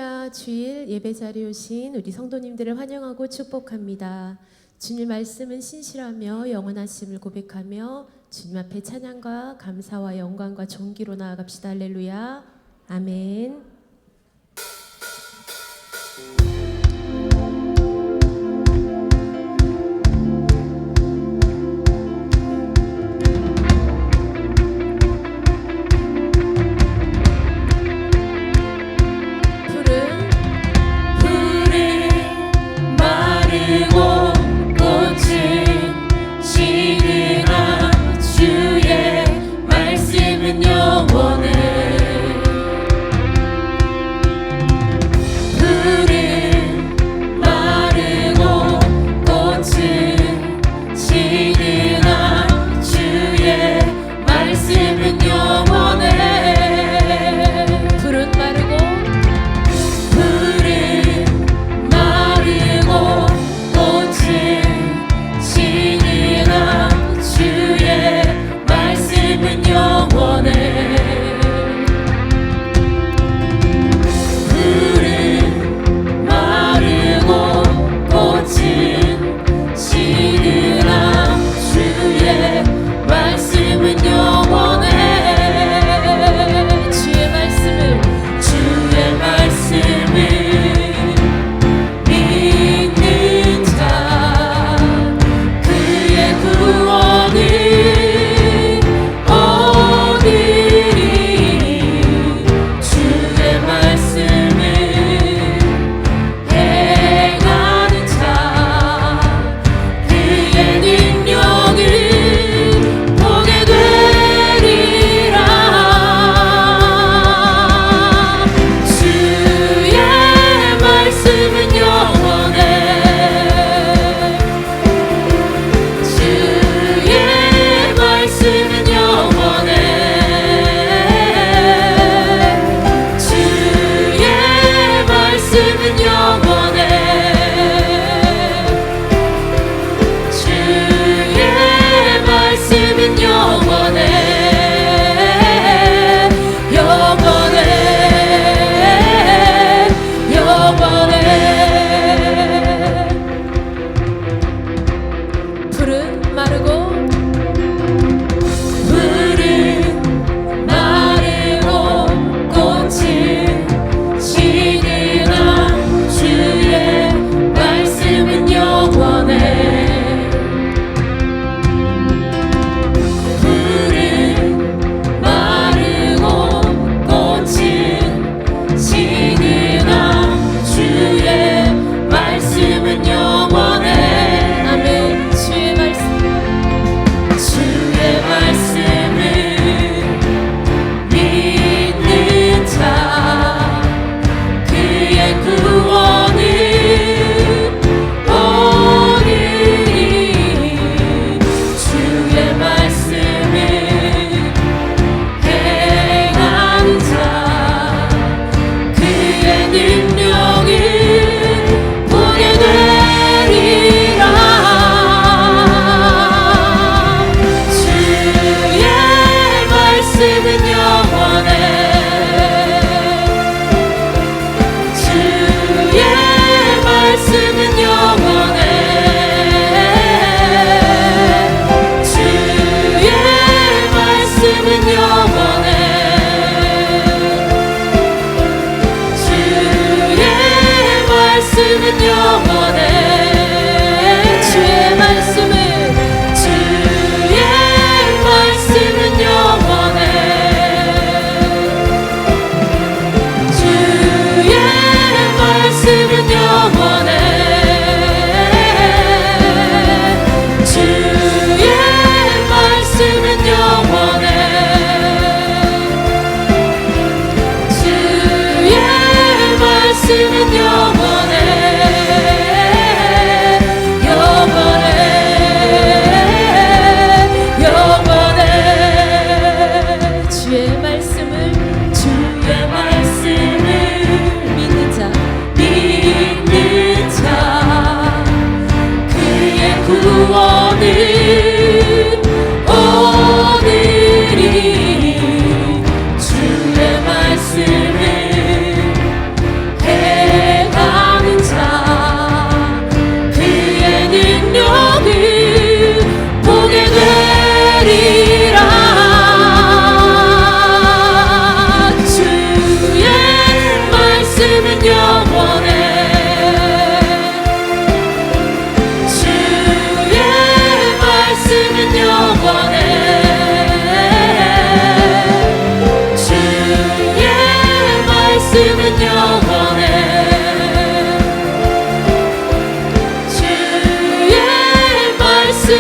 할렐루야, 주일 예배 자리에 오신 우리 성도님들을 환영하고 축복합니다. 주님 말씀은 신실하며 영원하심을 고백하며 주님 앞에 찬양과 감사와 영광과 존귀로 나아갑시다. 할렐루야, 아멘. 주의 말씀은 영원해.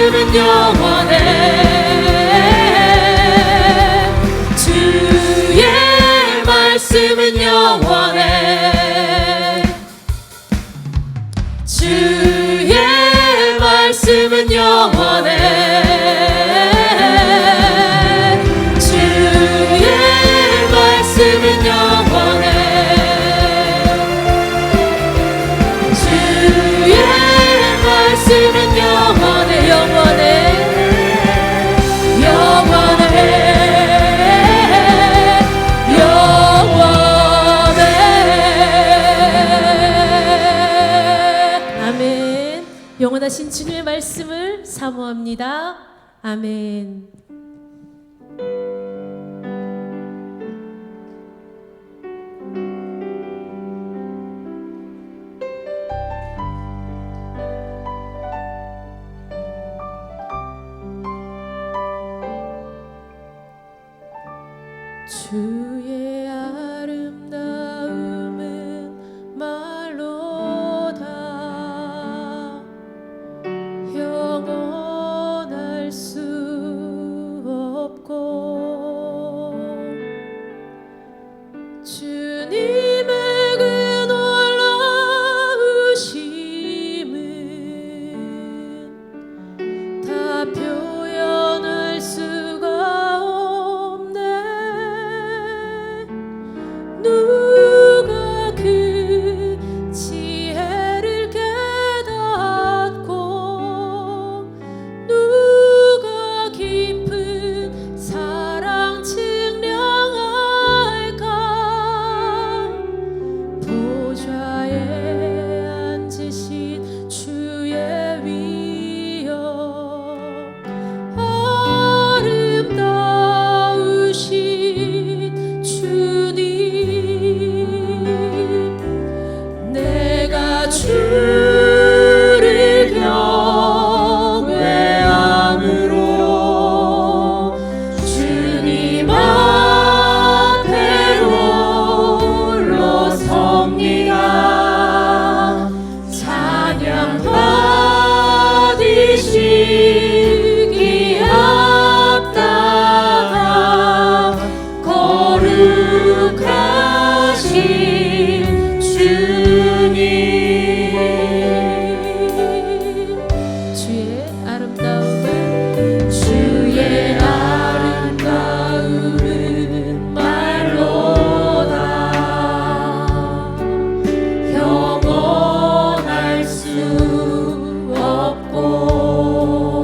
말씀은 영원해. 주의 말씀은 영원해. 주의 말씀은 영원해. 주의 말씀은 영원해. 주의 말씀은 영원해. 영원해. 영원해. 영원해. 아멘. 영원하신 주님의 말씀을 사모합니다. 아멘. 주의 아름다움은 말로다 영원할 수 없고 주님의 그 놀라우심은 다 표현할 수가 누가 그 지혜를 깨닫고 누가 깊은 사랑 증량할까. 보좌에 앉으신 주의 위엄 아름다우신 주님 주를 경외함으로 주님 앞에 홀로 섭니다. 찬양 받으시기 합당한 거룩하신 주님. 주의 아름다움은 말로다 영원할 수 없고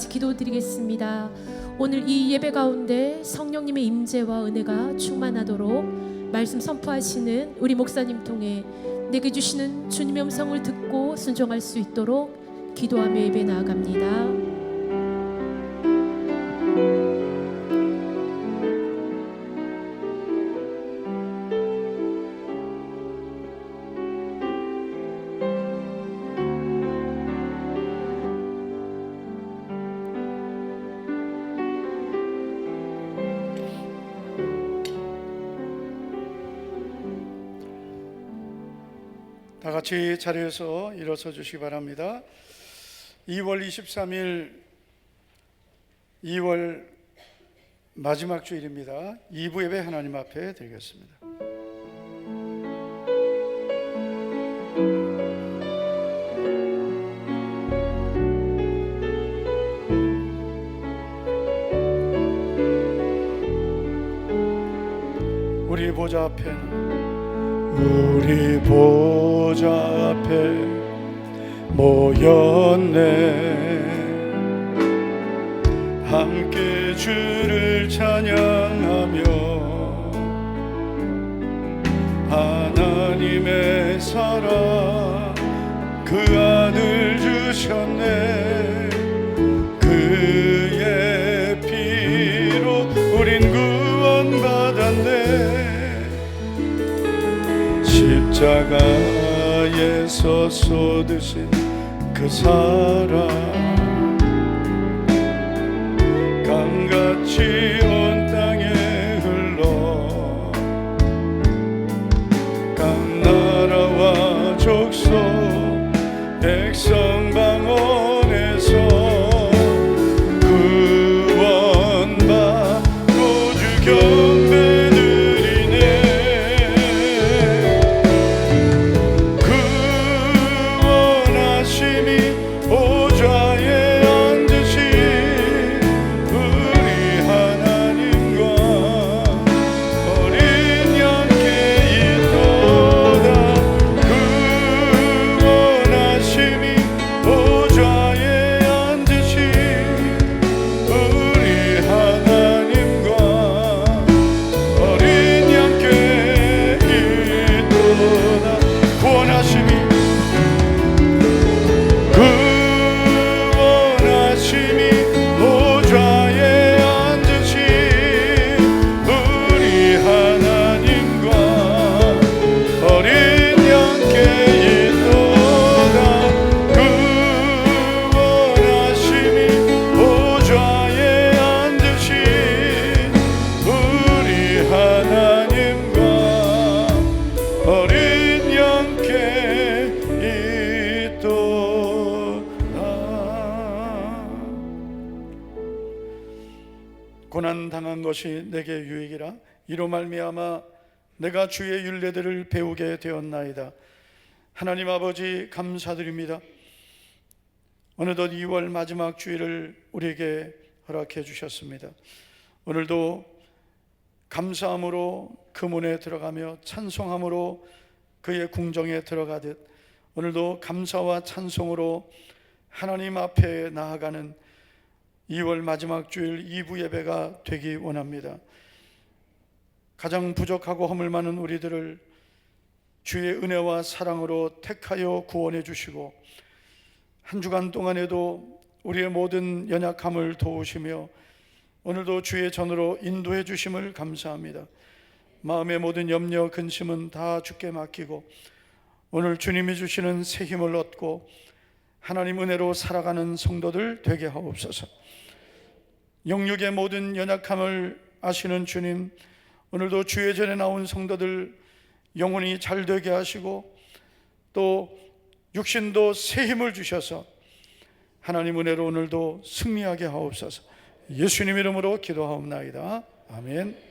같이 기도드리겠습니다. 오늘 이 예배 가운데 성령님의 임재와 은혜가 충만하도록 말씀 선포하시는 우리 목사님 통해 내게 주시는 주님의 음성을 듣고 순종할 수 있도록 기도하며 예배 나아갑니다. 다 같이 자리에서 일어서 주시기 바랍니다. 2월 23일 2월 마지막 주일입니다. 2부 예배 하나님 앞에 드리겠습니다. 우리 보좌 앞에는 우리 보좌 앞에 모였네. 함께 주를 찬양하며 하나님의 사랑 그 아들 주셨네. 그의 피로 우린 구원받았네. 십자가에서 쏟으신 그 사랑 강같이 온 땅에 흘러 각 나라와 족속 백성 방언에서 구원받고 주 경배 고난 당한 것이 내게 유익이라. 이로 말미암아 내가 주의 율례들을 배우게 되었나이다. 하나님 아버지 감사드립니다. 어느덧 2월 마지막 주일을 우리에게 허락해 주셨습니다. 오늘도 감사함으로 그 문에 들어가며 찬송함으로 그의 궁정에 들어가듯 오늘도 감사와 찬송으로 하나님 앞에 나아가는 2월 마지막 주일 2부 예배가 되기 원합니다. 가장 부족하고 허물 많은 우리들을 주의 은혜와 사랑으로 택하여 구원해 주시고 한 주간 동안에도 우리의 모든 연약함을 도우시며 오늘도 주의 전으로 인도해 주심을 감사합니다. 마음의 모든 염려 근심은 다 주께 맡기고 오늘 주님이 주시는 새 힘을 얻고 하나님 은혜로 살아가는 성도들 되게 하옵소서. 영육의 모든 연약함을 아시는 주님, 오늘도 주의 전에 나온 성도들 영혼이 잘 되게 하시고 또 육신도 새 힘을 주셔서 하나님 은혜로 오늘도 승리하게 하옵소서. 예수님 이름으로 기도하옵나이다. 아멘.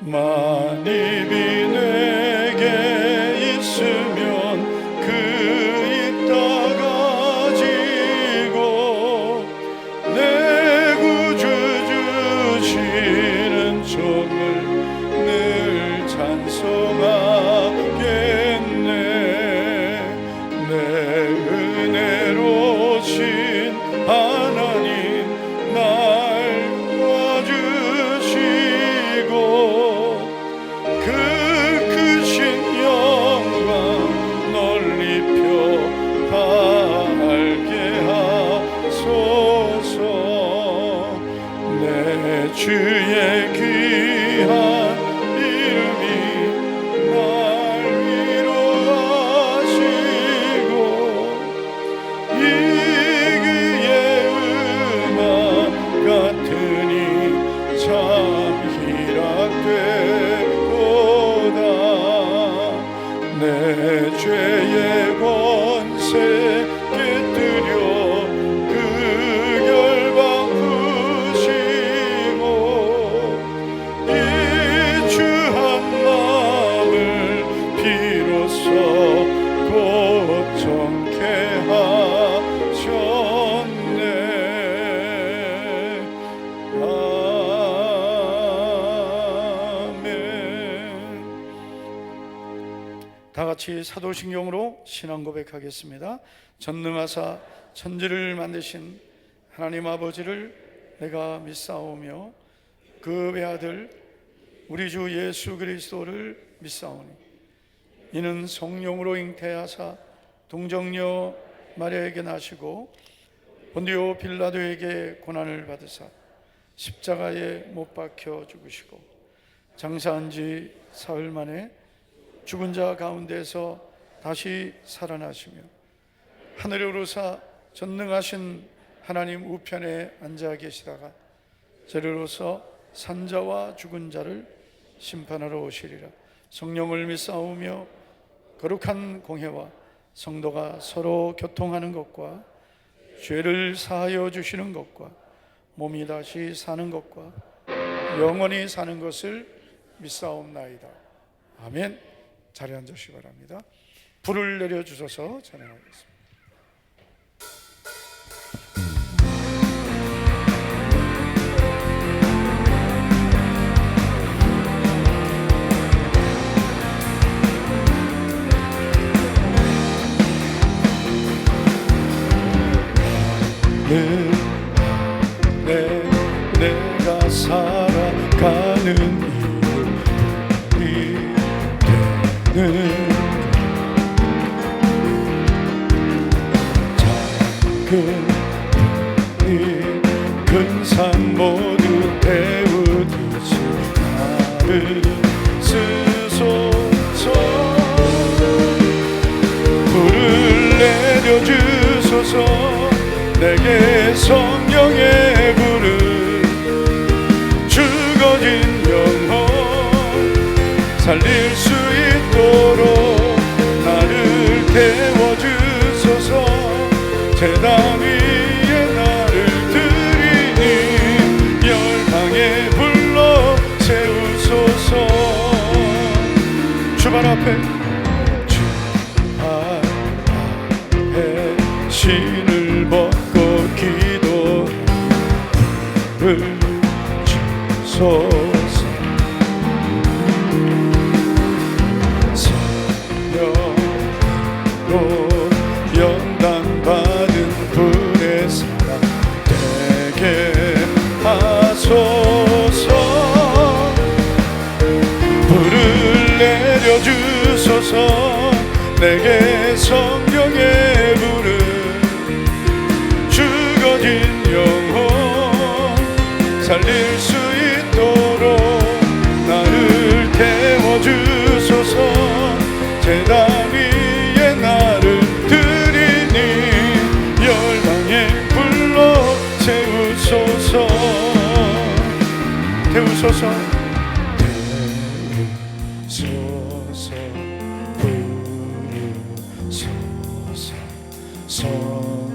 만입이 내게 있으면 그 있다 가지고 내 구주 주시는 종을 늘 주의 귀한 이름이 날 위로하시고 이 그의 음악 같으니 참 희락되고다. 내 죄의 권세 깨뜨려 그 결박 푸시고 이 주한 마음을 비로소 고정케 하셨네. 아멘. 다 같이 사도신경으로 신앙 고백하겠습니다. 전능하사 천지를 만드신 하나님 아버지를 내가 믿사오며 그 외아들 우리 주 예수 그리스도를 믿사오니 이는 성령으로 잉태하사 동정녀 마리아에게 나시고 본디오 빌라도에게 고난을 받으사 십자가에 못 박혀 죽으시고 장사한 지 사흘 만에 죽은 자 가운데서 다시 살아나시며 하늘에 오르사 전능하신 하나님 우편에 앉아 계시다가 저리로서 산자와 죽은 자를 심판하러 오시리라. 성령을 믿사오며 거룩한 공회와 성도가 서로 교통하는 것과 죄를 사하여 주시는 것과 몸이 다시 사는 것과 영원히 사는 것을 믿사옵나이다. 아멘. 자리에 앉으시기 바랍니다. 불을 내려주셔서 찬양하겠습니다. 내가 살아가는 일이 되는 작은 일 큰 산 모두 태우듯이 나를 쓰소서. 불을 내려주소서. 내게 성령의 불을 죽어진 영혼 살릴 수 있도록 나를 태워주소서. 제단 위에 나를 드리니 열방에 불러 세우소서. 주발 앞에 신을 벗고 기도를 주소서. 성령으로 연단받은 불의 사랑 되게 하소서. 불을 내려주소서. 내게 성령의 불을 죽어진 영혼 살릴 수 있도록 나를 태워주소서. 제단 위에 나를 드리니 열방에 불러 세우소서. 태우소서. 태우소서. 부르소서. 성령의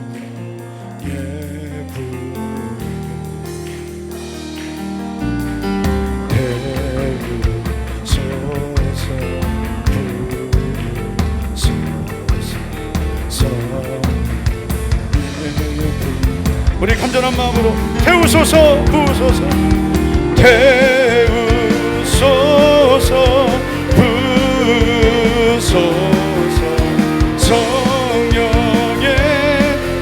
불 우리 간절한 마음으로 태우소서. 부으소서. 태우소서. 부으소서. 성령의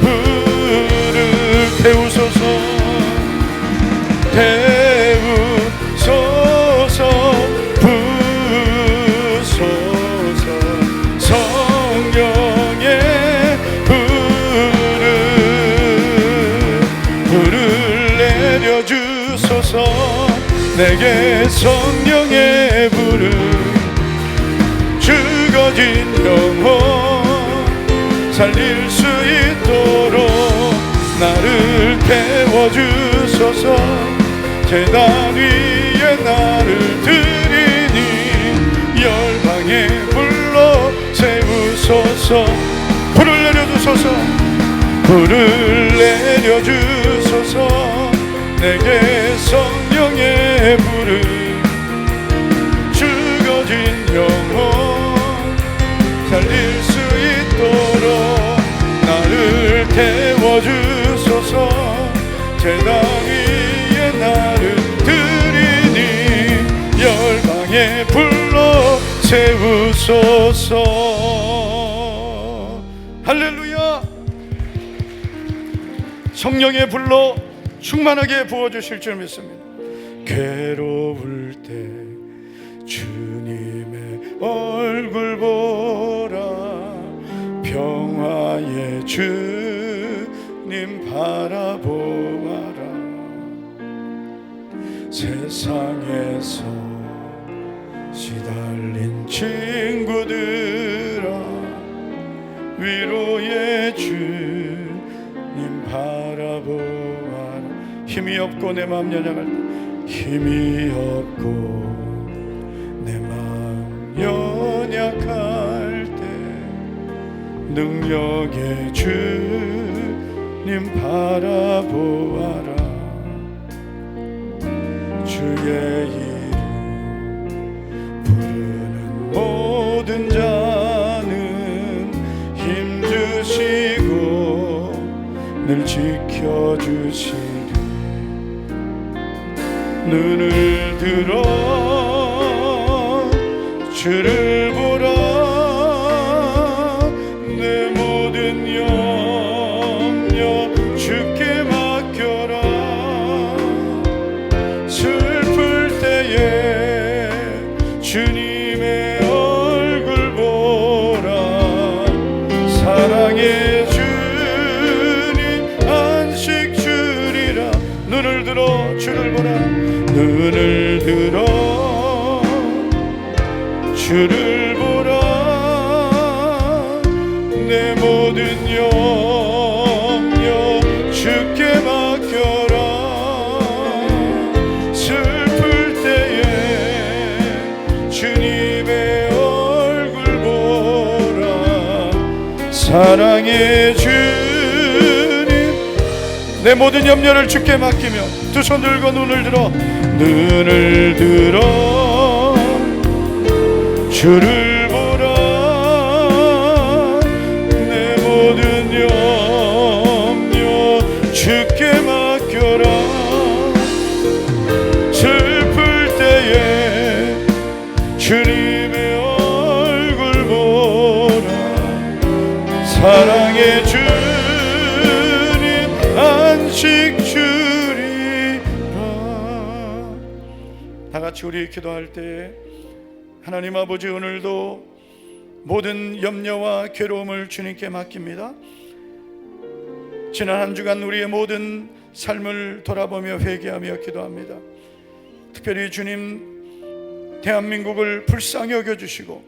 불을 태우소서. 태우소서. 부으소서. 성령의 불을 내려주소서. 내게 성령의 불을 죽어진 영혼 살릴 수 있도록 나를 태워주소서. 제단 위에 나를 드리니 열방에 불러 세우소서. 불을 내려주소서. 불을 내려주소서. 내게 성령의 불을 죽어진 영혼 살릴 수 있도록 나를 태워주소서. 제단 위에 나를 드리니 열방에 불러 세우소서. 할렐루야. 성령의 불로 충만하게 부어주실 줄 믿습니다. 괴로울 때 주님의 얼굴 보라. 평화의 주님 바라보아라. 세상에서 시달린 친구들아 위로의 주님 바라보아라. 힘이 없고 내 마음 연약할 때 힘이 없고 내 마음 연약할 때 능력의 주님 바라보아라. 주의 이름 부르는 모든 자는 힘주시고 늘 지켜주시리. 눈을 들어 주를 보라. 내 모든 염려 주께 맡겨라. 슬플 때에 주님의 얼굴 보라. 사랑의 주님 안식 주리라. 눈을 들어 주를 보라. 눈을 들어 주를 보라. 내 모든 염려 주께 맡겨라. 슬플 때에 주님의 얼굴 보라. 사랑의 주님 내 모든 염려를 주께 맡기며 두 손 들고 눈을 들어 주를 보라. 내 모든 염려 주께 맡겨라. 슬플 때에 주님의 얼굴 보라. 사랑의 주님 안식 주리라. 다같이 우리 기도할 때에 하나님 아버지, 오늘도 모든 염려와 괴로움을 주님께 맡깁니다. 지난 한 주간 우리의 모든 삶을 돌아보며 회개하며 기도합니다. 특별히 주님, 대한민국을 불쌍히 여겨주시고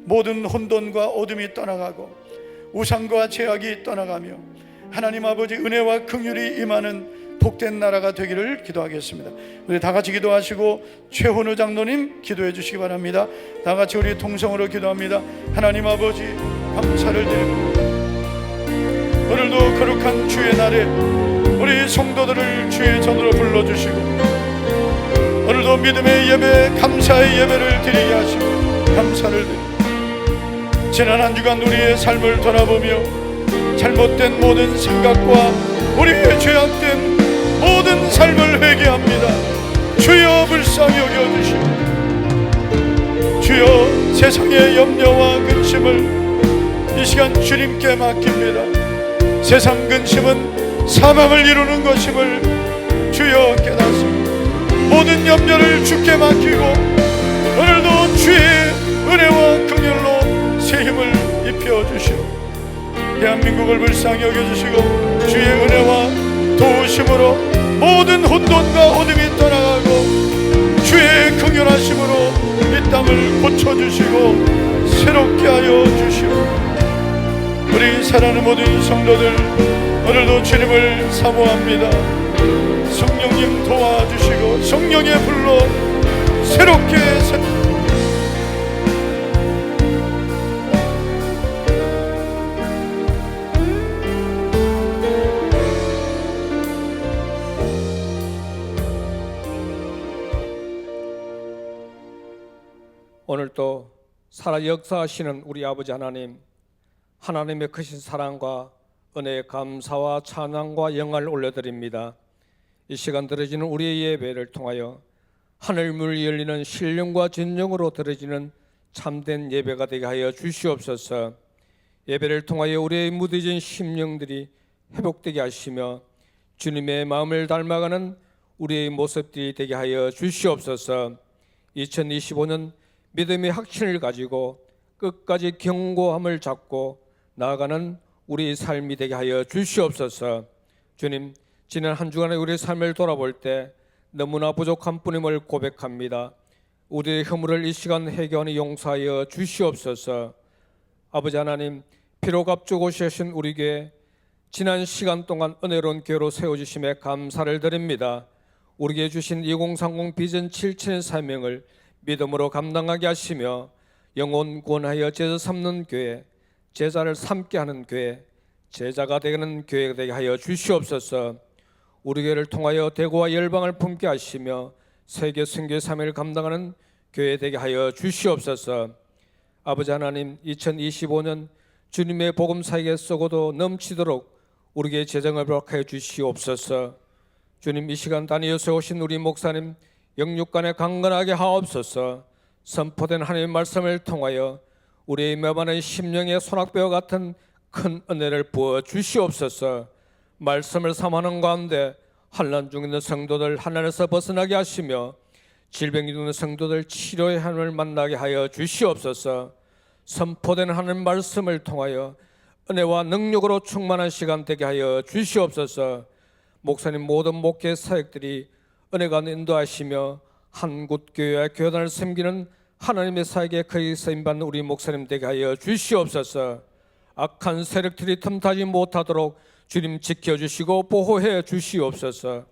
모든 혼돈과 어둠이 떠나가고 우상과 죄악이 떠나가며 하나님 아버지 은혜와 긍휼이 임하는 복된 나라가 되기를 기도하겠습니다. 우리 다 같이 기도하시고 최훈우 장로님 기도해 주시기 바랍니다. 다 같이 우리 통성으로 기도합니다. 하나님 아버지, 감사를 드립니다. 오늘도 거룩한 주의 날에 우리 성도들을 주의 전으로 불러주시고 오늘도 믿음의 예배, 감사의 예배를 드리게 하시고 감사를 드립니다. 지난 한 주간 우리의 삶을 돌아보며 잘못된 모든 생각과 우리의 죄악된 모든 삶을 회개합니다. 주여 불쌍히 여겨주시고 주여 세상의 염려와 근심을 이 시간 주님께 맡깁니다. 세상 근심은 사망을 이루는 것임을 주여 깨닫습니다. 모든 염려를 주께 맡기고 오늘도 주의 은혜와 긍휼로 새 힘을 입혀주시고 대한민국을 불쌍히 여겨주시고 주의 은혜와 도우심으로 모든 혼돈과 어둠이 떠나가고 주의 긍휼하심으로 이 땅을 고쳐주시고 새롭게 하여 주시고, 우리 사랑하는 모든 성도들 오늘도 주님을 사모합니다. 성령님 도와주시고 성령의 불로 새롭게 오늘도 살아 역사하시는 우리 아버지 하나님, 하나님의 크신 사랑과 은혜에 감사와 찬양과 영광을 올려드립니다. 이 시간 드려지는 우리의 예배를 통하여 하늘문이 열리는 신령과 진정으로 드려지는 참된 예배가 되게 하여 주시옵소서. 예배를 통하여 우리의 무뎌진 심령들이 회복되게 하시며 주님의 마음을 닮아가는 우리의 모습들이 되게 하여 주시옵소서. 2025년 믿음의 확신을 가지고 끝까지 견고함을 잡고 나아가는 우리 삶이 되게 하여 주시옵소서. 주님, 지난 한 주간의 우리의 삶을 돌아볼 때 너무나 부족한 뿐임을 고백합니다. 우리의 허물을 이 시간 회개하니 용서하여 주시옵소서. 아버지 하나님, 피로 값주고 오신 우리 교회 지난 시간 동안 은혜로운 교회로 세워주심에 감사를 드립니다. 우리에게 주신 2030 비전 7천의 사명을 믿음으로 감당하게 하시며 영혼 구원하여 제자 삼는 교회, 제자를 삼게 하는 교회, 제자가 되는 교회가 되게 하여 주시옵소서. 우리 교회를 통하여 대구와 열방을 품게 하시며 세계 선교 사명을 감당하는 교회 되게 하여 주시옵소서. 아버지 하나님, 2025년 주님의 복음 사역에 쏘고도 넘치도록 우리 교회 재정을 허락하여 주시옵소서. 주님, 이 시간 다니엘서 오신 우리 목사님 영육간에 강건하게 하옵소서. 선포된 하나님의 말씀을 통하여 우리의 매반의 심령의 소낙배와 같은 큰 은혜를 부어 주시옵소서. 말씀을 삼하는 가운데 환난 중에 있는 성도들 하나님에서 벗어나게 하시며 질병이 있는 성도들 치료의 하나님을 만나게 하여 주시옵소서. 선포된 하나님 말씀을 통하여 은혜와 능력으로 충만한 시간 되게 하여 주시옵소서. 목사님 모든 목회 사역들이 은혜가 인도하시며 한국교회와 교단을 섬기는 하나님의 사역에 거기 쓰임받는 우리 목사님 되게 하여 주시옵소서. 악한 세력들이 틈타지 못하도록 주님 지켜주시고 보호해 주시옵소서.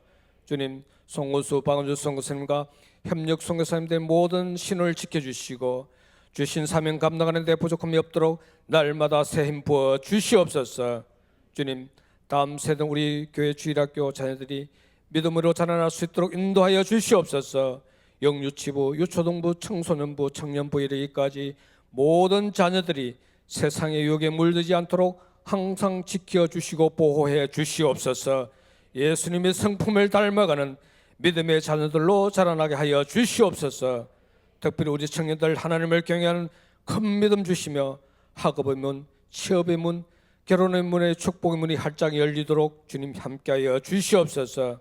주님, 송은수 박은주 선교사님과 협력 선교사님들 모든 신호를 지켜주시고 주신 사명 감당하는 데 부족함이 없도록 날마다 새 힘 부어 주시옵소서. 주님, 다음 세대 우리 교회 주일학교 자녀들이 믿음으로 자라날 수 있도록 인도하여 주시옵소서. 영유치부, 유초등부, 청소년부, 청년부에 이르기까지 모든 자녀들이 세상의 유혹에 물들지 않도록 항상 지켜주시고 보호해 주시옵소서. 예수님의 성품을 닮아가는 믿음의 자녀들로 자라나게 하여 주시옵소서. 특별히 우리 청년들 하나님을 경외하는 큰 믿음 주시며 학업의 문, 취업의 문, 결혼의 문에 축복의 문이 활짝 열리도록 주님 함께하여 주시옵소서.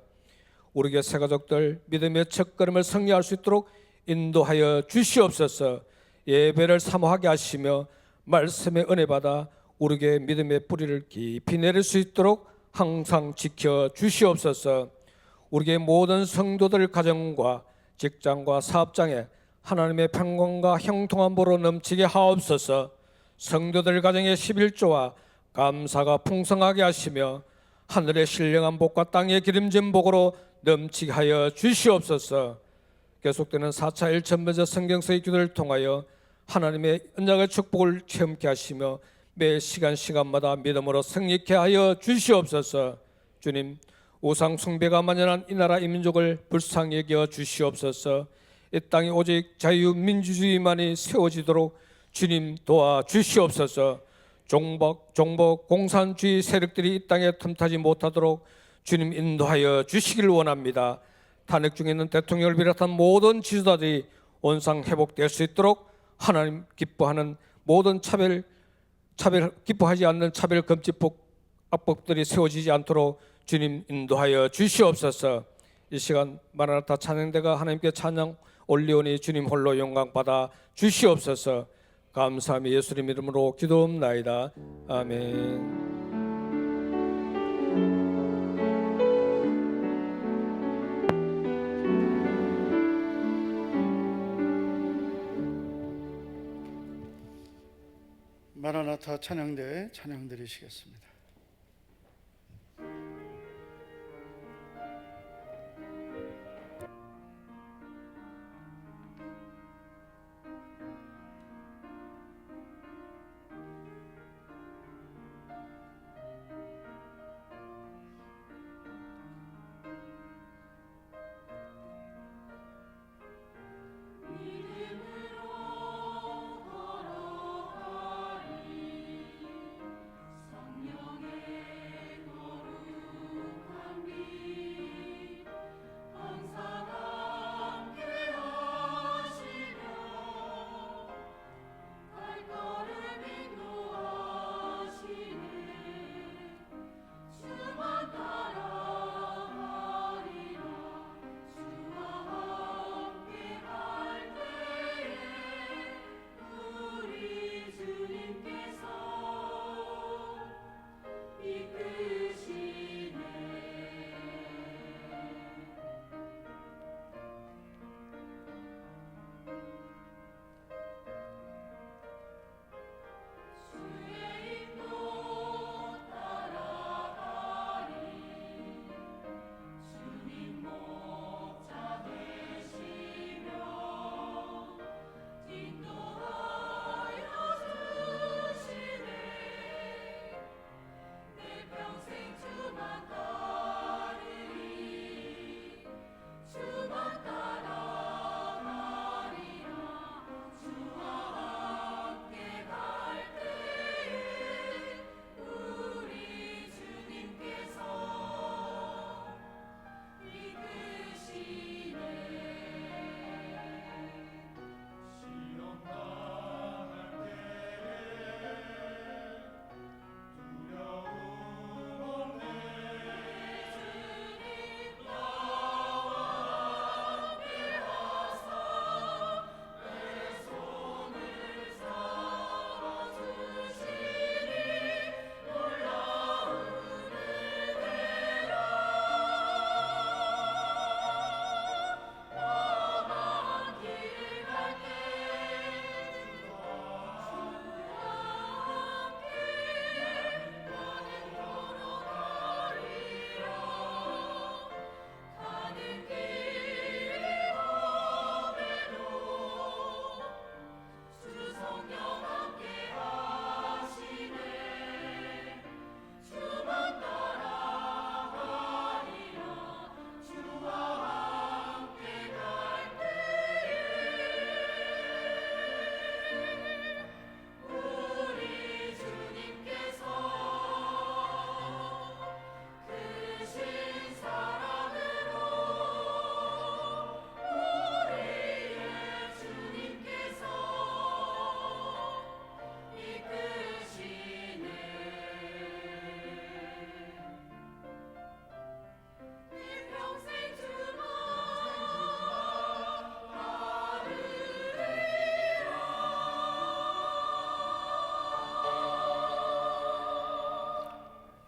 우리 교회 새가족들 믿음의 첫걸음을 승리할 수 있도록 인도하여 주시옵소서. 예배를 사모하게 하시며 말씀의 은혜 받아 우리 교회 믿음의 뿌리를 깊이 내릴 수 있도록 항상 지켜 주시옵소서. 우리 교회 모든 성도들 가정과 직장과 사업장에 하나님의 평강과 형통함으로 넘치게 하옵소서. 성도들 가정의 11조와 감사가 풍성하게 하시며 하늘의 신령한 복과 땅의 기름진 복으로 넘치게 하여 주시옵소서. 계속되는 4차 1천번째 성경서의 기도를 통하여 하나님의 언약의 축복을 체험케 하시며 매 시간마다 믿음으로 승리케 하여 주시옵소서. 주님, 우상 숭배가 만연한 이 나라 이 민족을 불쌍히 여겨 주시옵소서. 이 땅에 오직 자유민주주의만이 세워지도록 주님 도와 주시옵소서. 종북, 공산주의 세력들이 이 땅에 틈타지 못하도록 주님 인도하여 주시길 원합니다. 탄핵 중에 있는 대통령을 비롯한 모든 지도자들이 원상 회복될 수 있도록 하나님 기뻐하는 모든 기뻐하지 않는 차별금지법들이 세워지지 않도록 주님 인도하여 주시옵소서. 이 시간 마라나타 찬양대가 하나님께 찬양 올리오니 주님 홀로 영광 받아 주시옵소서. 감사하며 예수님 이름으로 기도옵나이다. 아멘. 마라나타 찬양대 찬양 드리시겠습니다.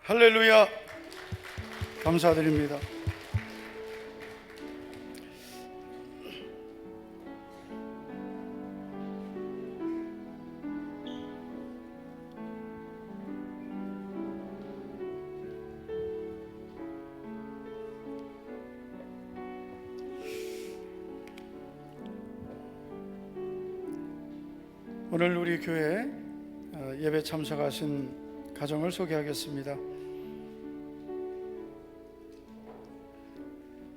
할렐루야. 감사드립니다. 오늘 우리 교회 예배 참석하신 가정을 소개하겠습니다.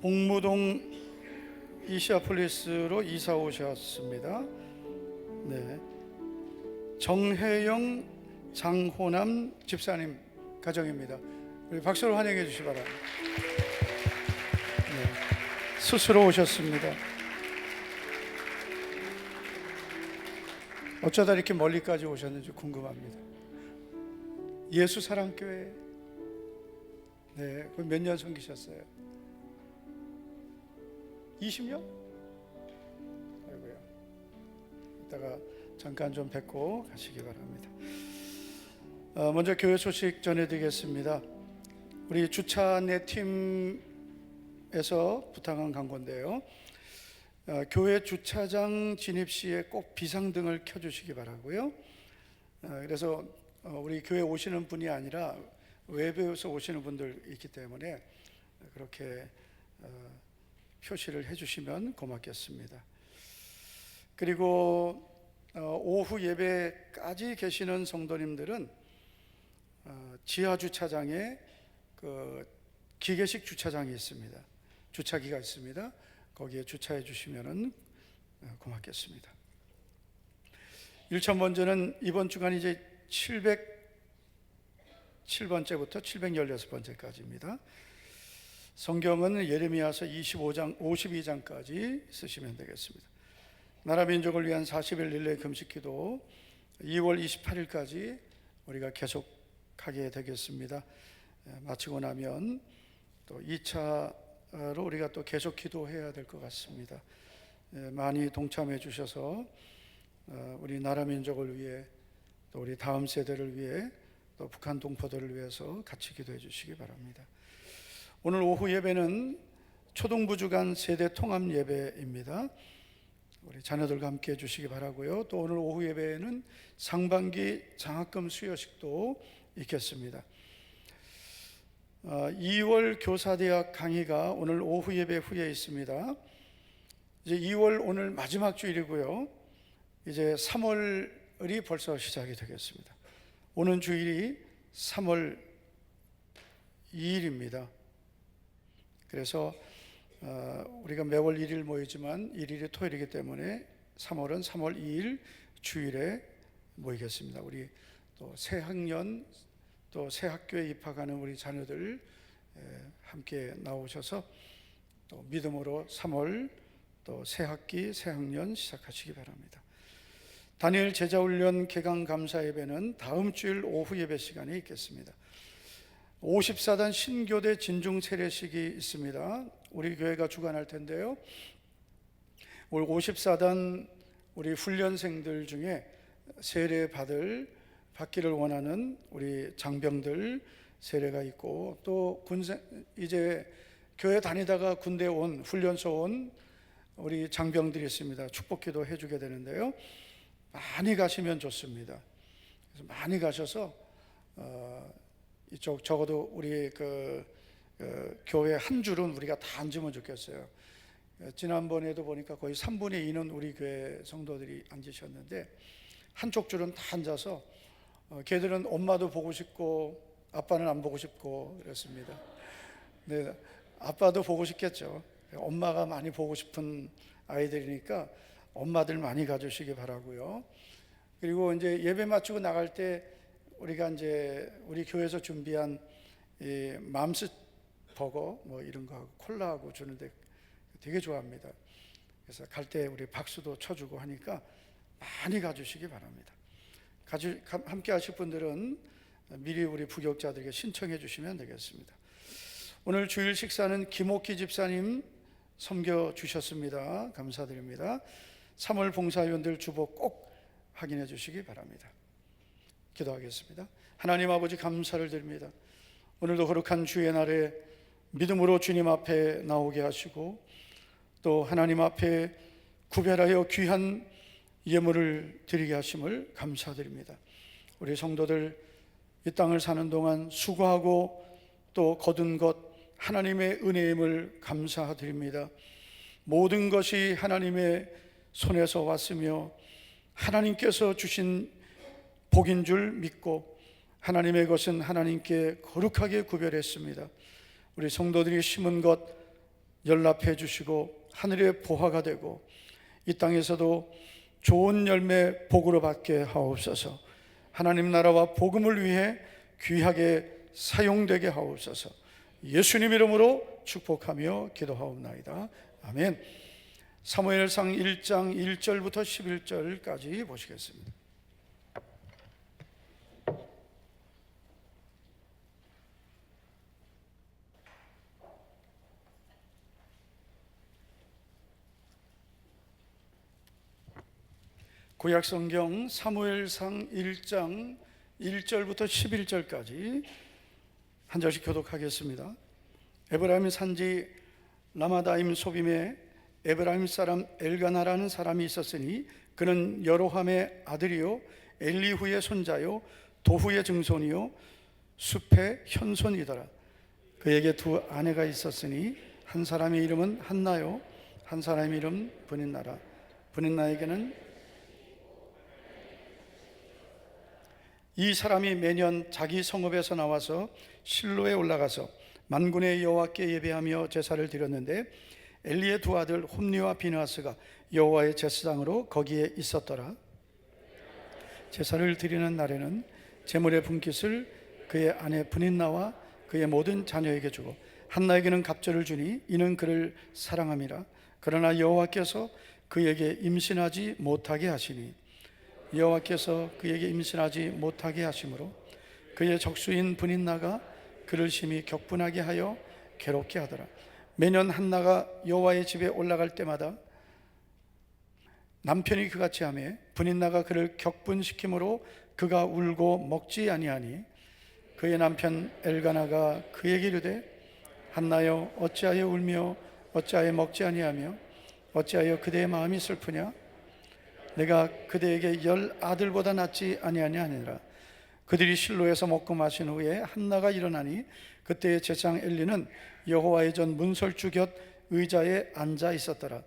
봉무동 이시아폴리스로 이사 오셨습니다. 네, 정혜영, 장호남 집사님 가정입니다. 우리 박수로 환영해 주시기 바랍니다. 네, 스스로 오셨습니다. 어쩌다 이렇게 멀리까지 오셨는지 궁금합니다. 예수사랑교회, 네, 몇 년 섬기셨어요? 20년? 아이고야. 이따가 잠깐 좀 뵙고 가시기 바랍니다. 먼저 교회 소식 전해드리겠습니다. 우리 주차 안내 팀에서 부탁한 광고인데요. 교회 주차장 진입 시에 꼭 비상등을 켜주시기 바라고요. 그래서 우리 교회 오시는 분이 아니라 외부에서 오시는 분들 있기 때문에 그렇게 표시를 해주시면 고맙겠습니다. 그리고 오후 예배까지 계시는 성도님들은 지하 주차장에 그 기계식 주차장이 있습니다. 주차기가 있습니다. 거기에 주차해 주시면 고맙겠습니다. 1천 번째는 이번 주간 이제 707번째부터 716번째까지입니다. 성경은 예레미야서 25장, 52장까지 쓰시면 되겠습니다. 나라 민족을 위한 40일 릴레이 금식기도 2월 28일까지 우리가 계속하게 되겠습니다. 마치고 나면 또 2차로 우리가 또 계속 기도해야 될 것 같습니다. 많이 동참해 주셔서 우리 나라 민족을 위해 또 우리 다음 세대를 위해 또 북한 동포들을 위해서 같이 기도해 주시기 바랍니다. 오늘 오후 예배는 초등부 주간 세대 통합 예배입니다. 우리 자녀들과 함께 해 주시기 바라고요. 또 오늘 오후 예배에는 상반기 장학금 수여식도 있겠습니다. 2월 교사대학 강의가 오늘 오후 예배 후에 있습니다. 이제 2월 오늘 마지막 주일이고요. 이제 3월이 벌써 시작이 되겠습니다. 오는 주일이 3월 2일입니다. 그래서 우리가 매월 1일 모이지만 1일이 토요일이기 때문에 3월은 3월 2일 주일에 모이겠습니다. 우리 또 새 학년 또 새 학교에 입학하는 우리 자녀들 함께 나오셔서 또 믿음으로 3월 또 새 학기 새 학년 시작하시기 바랍니다. 다니엘 제자훈련 개강 감사 예배는 다음 주일 오후 예배 시간에 있겠습니다. 54단 신교대 진중 세례식이 있습니다. 우리 교회가 주관할 텐데요. 올 54단 우리 훈련생들 중에 세례 받기를 원하는 우리 장병들 세례가 있고 또 군생 이제 교회 다니다가 군대 온 훈련소 온 우리 장병들이 있습니다. 축복기도 해주게 되는데요. 많이 가시면 좋습니다. 그래서 많이 가셔서 이쪽 적어도 우리 교회 한 줄은 우리가 다 앉으면 좋겠어요. 지난번에도 보니까 거의 3분의 2는 우리 교회 성도들이 앉으셨는데 한쪽 줄은 다 앉아서 걔들은 엄마도 보고 싶고 아빠는 안 보고 싶고 그랬습니다. 네, 아빠도 보고 싶겠죠. 엄마가 많이 보고 싶은 아이들이니까 엄마들 많이 가주시기 바라고요. 그리고 이제 예배 마치고 나갈 때 우리가 이제 우리 교회에서 준비한 이 맘스 버거 뭐 이런 거 하고 콜라하고 주는데 되게 좋아합니다. 그래서 갈 때 우리 박수도 쳐주고 하니까 많이 가주시기 바랍니다. 함께 하실 분들은 미리 우리 부교육자들에게 신청해 주시면 되겠습니다. 오늘 주일 식사는 김옥희 집사님 섬겨 주셨습니다. 감사드립니다. 3월 봉사위원들 주보 꼭 확인해 주시기 바랍니다. 기도하겠습니다. 하나님 아버지 감사를 드립니다. 오늘도 거룩한 주의 날에 믿음으로 주님 앞에 나오게 하시고 또 하나님 앞에 구별하여 귀한 예물을 드리게 하심을 감사드립니다. 우리 성도들 이 땅을 사는 동안 수고하고 또 거둔 것 하나님의 은혜임을 감사드립니다. 모든 것이 하나님의 손에서 왔으며 하나님께서 주신 복인 줄 믿고 하나님의 것은 하나님께 거룩하게 구별했습니다. 우리 성도들이 심은 것 연락해 주시고 하늘의 보화가 되고 이 땅에서도 좋은 열매 복으로 받게 하옵소서. 하나님 나라와 복음을 위해 귀하게 사용되게 하옵소서. 예수님 이름으로 축복하며 기도하옵나이다. 아멘. 사무엘상 1장 1절부터 11절까지 보시겠습니다. 구약성경 사무엘상 1장 1절부터 11절까지 한 절씩 교독하겠습니다. 에브라임 산지 라마다임 소빔에 에브라임 사람 엘가나라는 사람이 있었으니 그는 여로함의 아들이요 엘리후의 손자요 도후의 증손이요 숲의 현손이더라. 그에게 두 아내가 있었으니 한 사람의 이름은 한나요 한 사람의 이름 브닌나라. 브닌나에게는 이 사람이 매년 자기 성읍에서 나와서 실로에 올라가서 만군의 여호와께 예배하며 제사를 드렸는데 엘리의 두 아들 홈니와 비느하스가 여호와의 제사장으로 거기에 있었더라. 제사를 드리는 날에는 제물의 분깃을 그의 아내 브닌나와 그의 모든 자녀에게 주고 한나에게는 갑절을 주니 이는 그를 사랑함이라. 그러나 여호와께서 그에게 임신하지 못하게 하시니 여호와께서 그에게 임신하지 못하게 하심으로 그의 적수인 브닌나가 그를 심히 격분하게 하여 괴롭게 하더라. 매년 한나가 여호와의 집에 올라갈 때마다 남편이 그같이 하매 브닌나가 그를 격분시키므로 그가 울고 먹지 아니하니 그의 남편 엘가나가 그에게 이르되 한나여 어찌하여 울며 어찌하여 먹지 아니하며 어찌하여 그대의 마음이 슬프냐? 내가 그대에게 10 아들보다 낫지 아니하냐 하니라. 그들이 실로에서 먹고 마신 후에 한나가 일어나니 그때의 제사장 엘리는 여호와의 전 문설주 곁 의자에 앉아 있었더라.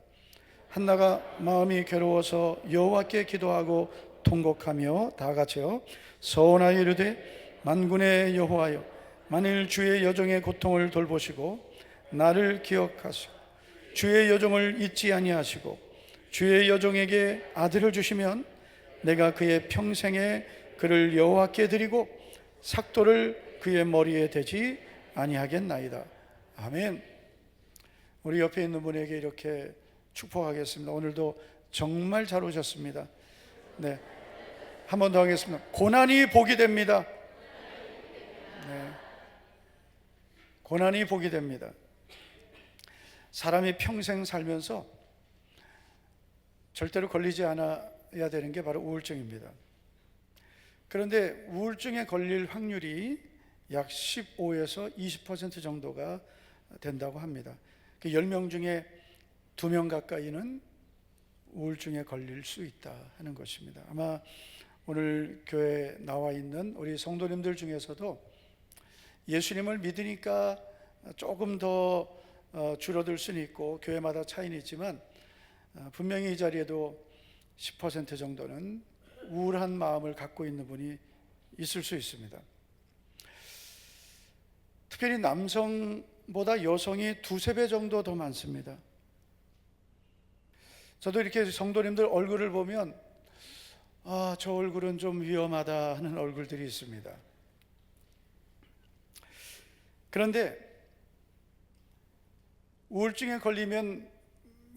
한나가 마음이 괴로워서 여호와께 기도하고 통곡하며 다 같이요 서원하여 이르되 만군의 여호와여 만일 주의 여종의 고통을 돌보시고 나를 기억하시고 주의 여종을 잊지 아니하시고 주의 여종에게 아들을 주시면 내가 그의 평생에 그를 여호와께 드리고 삭도를 그의 머리에 대지 아니하겠나이다. 아멘. 우리 옆에 있는 분에게 이렇게 축복하겠습니다. 오늘도 정말 잘 오셨습니다. 네, 한 번 더 하겠습니다. 고난이 복이 됩니다. 네, 고난이 복이 됩니다. 사람이 평생 살면서 절대로 걸리지 않아야 되는 게 바로 우울증입니다. 그런데 우울증에 걸릴 확률이 약 15에서 20% 정도가 된다고 합니다. 10명 중에 2명 가까이는 우울증에 걸릴 수 있다 하는 것입니다. 아마 오늘 교회에 나와 있는 우리 성도님들 중에서도 예수님을 믿으니까 조금 더 줄어들 수는 있고 교회마다 차이는 있지만 분명히 이 자리에도 10% 정도는 우울한 마음을 갖고 있는 분이 있을 수 있습니다. 특별히 남성보다 여성이 2-3배 정도 더 많습니다. 저도 이렇게 성도님들 얼굴을 보면 저 얼굴은 좀 위험하다 하는 얼굴들이 있습니다. 그런데 우울증에 걸리면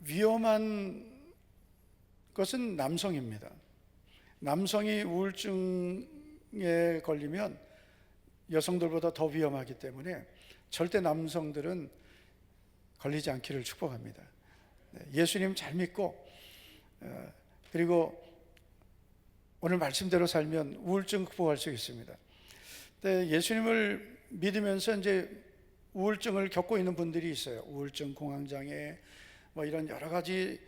위험한 것은 남성입니다. 남성이 우울증에 걸리면 여성들보다 더 위험하기 때문에 절대 남성들은 걸리지 않기를 축복합니다. 예수님 잘 믿고 그리고 오늘 말씀대로 살면 우울증 극복할 수 있습니다. 예수님을 믿으면서 이제 우울증을 겪고 있는 분들이 있어요. 우울증, 공황장애, 뭐 이런 여러 가지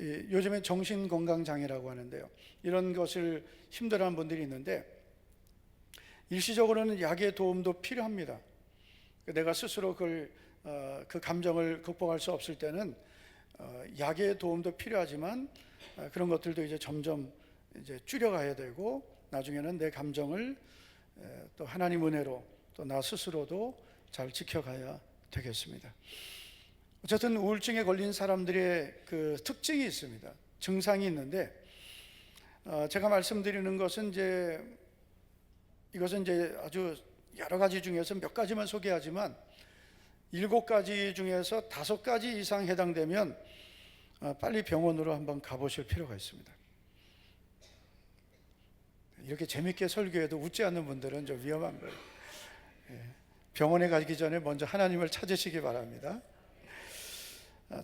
요즘에 정신건강장애라고 하는데요. 이런 것을 힘들어하는 분들이 있는데 일시적으로는 약의 도움도 필요합니다. 내가 스스로 그 감정을 극복할 수 없을 때는 약의 도움도 필요하지만 그런 것들도 이제 점점 이제 줄여가야 되고 나중에는 내 감정을 또 하나님 은혜로 또 나 스스로도 잘 지켜가야 되겠습니다. 어쨌든 우울증에 걸린 사람들의 그 특징이 있습니다. 증상이 있는데 제가 말씀드리는 것은 이것은 이제 아주 여러 가지 중에서 몇 가지만 소개하지만 7가지 중에서 5가지 이상 해당되면 빨리 병원으로 한번 가보실 필요가 있습니다. 이렇게 재밌게 설교해도 웃지 않는 분들은 좀 위험한 거예요. 병원에 가기 전에 먼저 하나님을 찾으시기 바랍니다.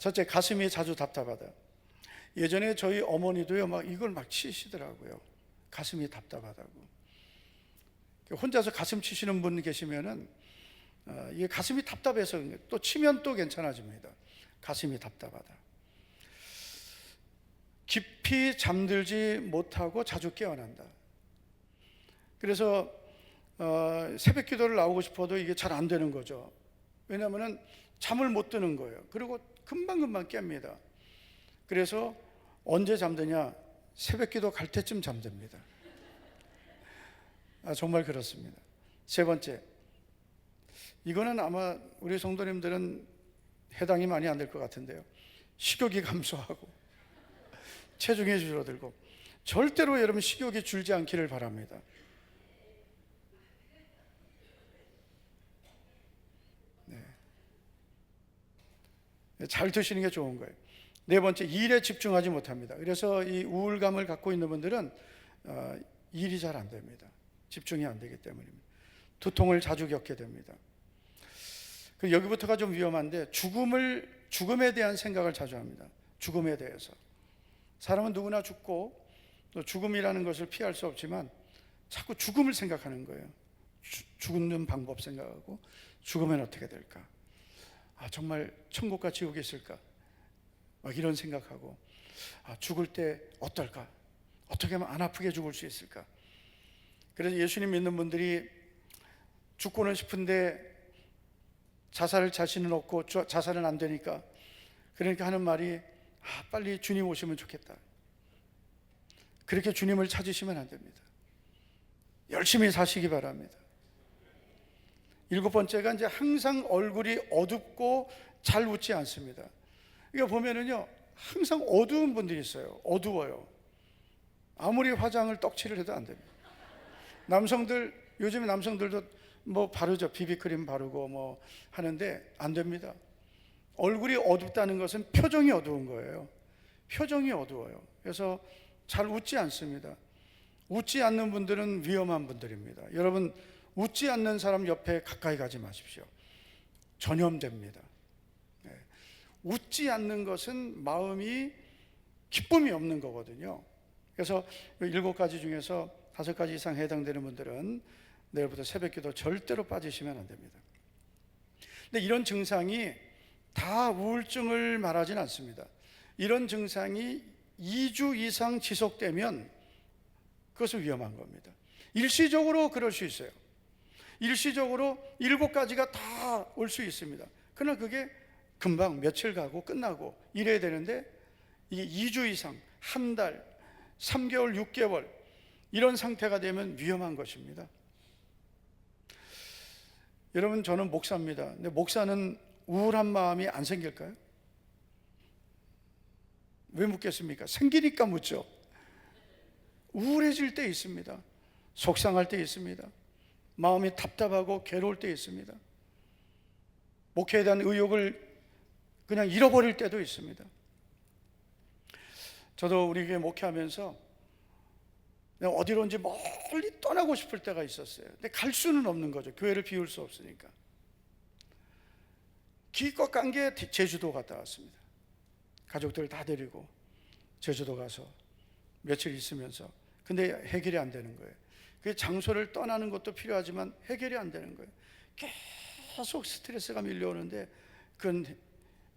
첫째, 가슴이 자주 답답하다. 예전에 저희 어머니도요, 이걸 치시더라고요. 가슴이 답답하다고. 혼자서 가슴 치시는 분 계시면은 이게 가슴이 답답해서 또 치면 또 괜찮아집니다. 가슴이 답답하다. 깊이 잠들지 못하고 자주 깨어난다. 그래서 새벽 기도를 나오고 싶어도 이게 잘 안 되는 거죠. 왜냐하면 잠을 못 드는 거예요. 그리고 금방금방 깹니다. 그래서 언제 잠드냐? 새벽 기도 갈 때쯤 잠듭니다. 정말 그렇습니다. 세 번째, 이거는 아마 우리 성도님들은 해당이 많이 안 될 것 같은데요. 식욕이 감소하고 체중이 줄어들고, 절대로 여러분 식욕이 줄지 않기를 바랍니다. 잘 드시는 게 좋은 거예요. 네 번째, 일에 집중하지 못합니다. 그래서 이 우울감을 갖고 있는 분들은 일이 잘 안 됩니다. 집중이 안 되기 때문입니다. 두통을 자주 겪게 됩니다. 여기부터가 좀 위험한데, 죽음에 대한 생각을 자주 합니다. 죽음에 대해서. 사람은 누구나 죽고 또 죽음이라는 것을 피할 수 없지만 자꾸 죽음을 생각하는 거예요. 죽는 방법 생각하고, 죽으면 어떻게 될까? 정말 천국과 지옥이 있을까? 막 이런 생각하고, 죽을 때 어떨까? 어떻게 하면 안 아프게 죽을 수 있을까? 그래서 예수님 믿는 분들이 죽고는 싶은데 자살을 자신은 없고 자살은 안 되니까, 그러니까 하는 말이 빨리 주님 오시면 좋겠다. 그렇게 주님을 찾으시면 안 됩니다. 열심히 사시기 바랍니다. 일곱 번째가 이제 항상 얼굴이 어둡고 잘 웃지 않습니다. 이거 보면은요, 항상 어두운 분들이 있어요. 어두워요. 아무리 화장을 떡칠을 해도 안 됩니다. 남성들, 요즘에 남성들도 뭐 바르죠. 비비크림 바르고 뭐 하는데 안 됩니다. 얼굴이 어둡다는 것은 표정이 어두운 거예요. 표정이 어두워요. 그래서 잘 웃지 않습니다. 웃지 않는 분들은 위험한 분들입니다. 여러분, 웃지 않는 사람 옆에 가까이 가지 마십시오. 전염됩니다. 웃지 않는 것은 마음이 기쁨이 없는 거거든요. 그래서 7가지 중에서 5가지 이상 해당되는 분들은 내일부터 새벽기도 절대로 빠지시면 안 됩니다. 근데 이런 증상이 다 우울증을 말하진 않습니다. 이런 증상이 2주 이상 지속되면 그것은 위험한 겁니다. 일시적으로 그럴 수 있어요. 일시적으로 7가지가 다 올 수 있습니다. 그러나 그게 금방 며칠 가고 끝나고 이래야 되는데, 이게 2주 이상, 한 달, 3개월, 6개월 이런 상태가 되면 위험한 것입니다. 여러분, 저는 목사입니다. 근데 목사는 우울한 마음이 안 생길까요? 왜 묻겠습니까? 생기니까 묻죠. 우울해질 때 있습니다. 속상할 때 있습니다. 마음이 답답하고 괴로울 때 있습니다. 목회에 대한 의욕을 그냥 잃어버릴 때도 있습니다. 저도 우리 교회 목회하면서 어디론지 멀리 떠나고 싶을 때가 있었어요. 근데 갈 수는 없는 거죠. 교회를 비울 수 없으니까. 기껏 간 게 제주도 갔다 왔습니다. 가족들 다 데리고 제주도 가서 며칠 있으면서, 근데 해결이 안 되는 거예요. 그 장소를 떠나는 것도 필요하지만 해결이 안 되는 거예요. 계속 스트레스가 밀려오는데 그건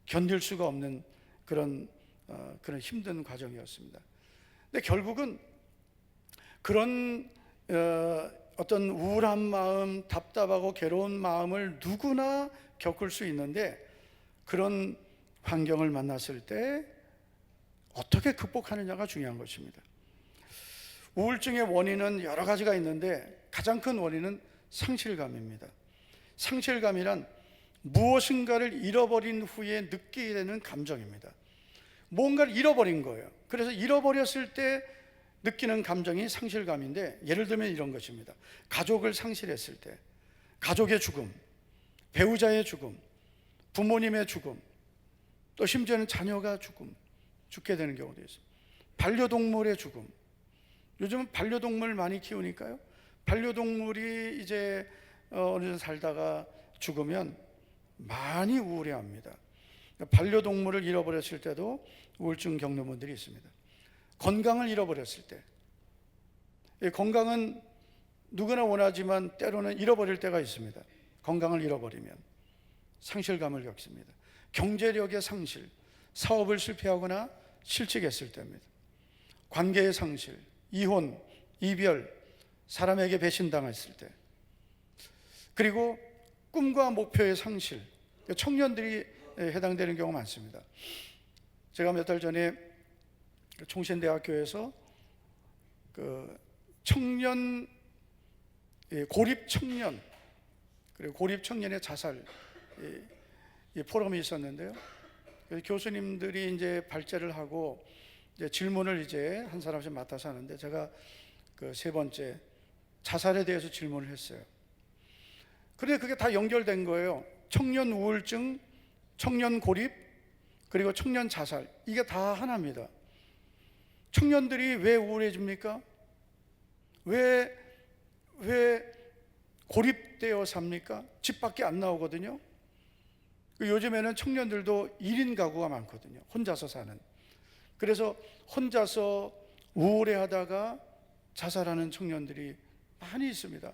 견딜 수가 없는 그런 힘든 과정이었습니다. 근데 결국은 그런 어떤 우울한 마음, 답답하고 괴로운 마음을 누구나 겪을 수 있는데, 그런 환경을 만났을 때 어떻게 극복하느냐가 중요한 것입니다. 우울증의 원인은 여러 가지가 있는데 가장 큰 원인은 상실감입니다. 상실감이란 무엇인가를 잃어버린 후에 느끼게 되는 감정입니다. 뭔가를 잃어버린 거예요. 그래서 잃어버렸을 때 느끼는 감정이 상실감인데, 예를 들면 이런 것입니다. 가족을 상실했을 때, 가족의 죽음, 배우자의 죽음, 부모님의 죽음, 또 심지어는 자녀가 죽게 되는 경우도 있습니다. 반려동물의 죽음. 요즘은 반려동물 많이 키우니까요, 반려동물이 이제 어느 정도 살다가 죽으면 많이 우울해합니다. 반려동물을 잃어버렸을 때도 우울증 겪는 분들이 있습니다. 건강을 잃어버렸을 때, 건강은 누구나 원하지만 때로는 잃어버릴 때가 있습니다. 건강을 잃어버리면 상실감을 겪습니다. 경제력의 상실, 사업을 실패하거나 실직했을 때입니다. 관계의 상실, 이혼, 이별, 사람에게 배신당했을 때, 그리고 꿈과 목표의 상실, 청년들이 해당되는 경우가 많습니다. 제가 몇 달 전에 총신대학교에서 그 청년, 고립 청년, 그리고 고립 청년의 자살 포럼이 있었는데요. 교수님들이 이제 발제를 하고 이제 질문을 이제 한 사람씩 맡아서 하는데, 제가 그 세 번째 자살에 대해서 질문을 했어요. 그런데 그게 다 연결된 거예요. 청년 우울증, 청년 고립, 그리고 청년 자살, 이게 다 하나입니다. 청년들이 왜 우울해집니까? 왜 고립되어 삽니까? 집 밖에 안 나오거든요. 요즘에는 청년들도 1인 가구가 많거든요. 혼자서 사는. 그래서 혼자서 우울해하다가 자살하는 청년들이 많이 있습니다.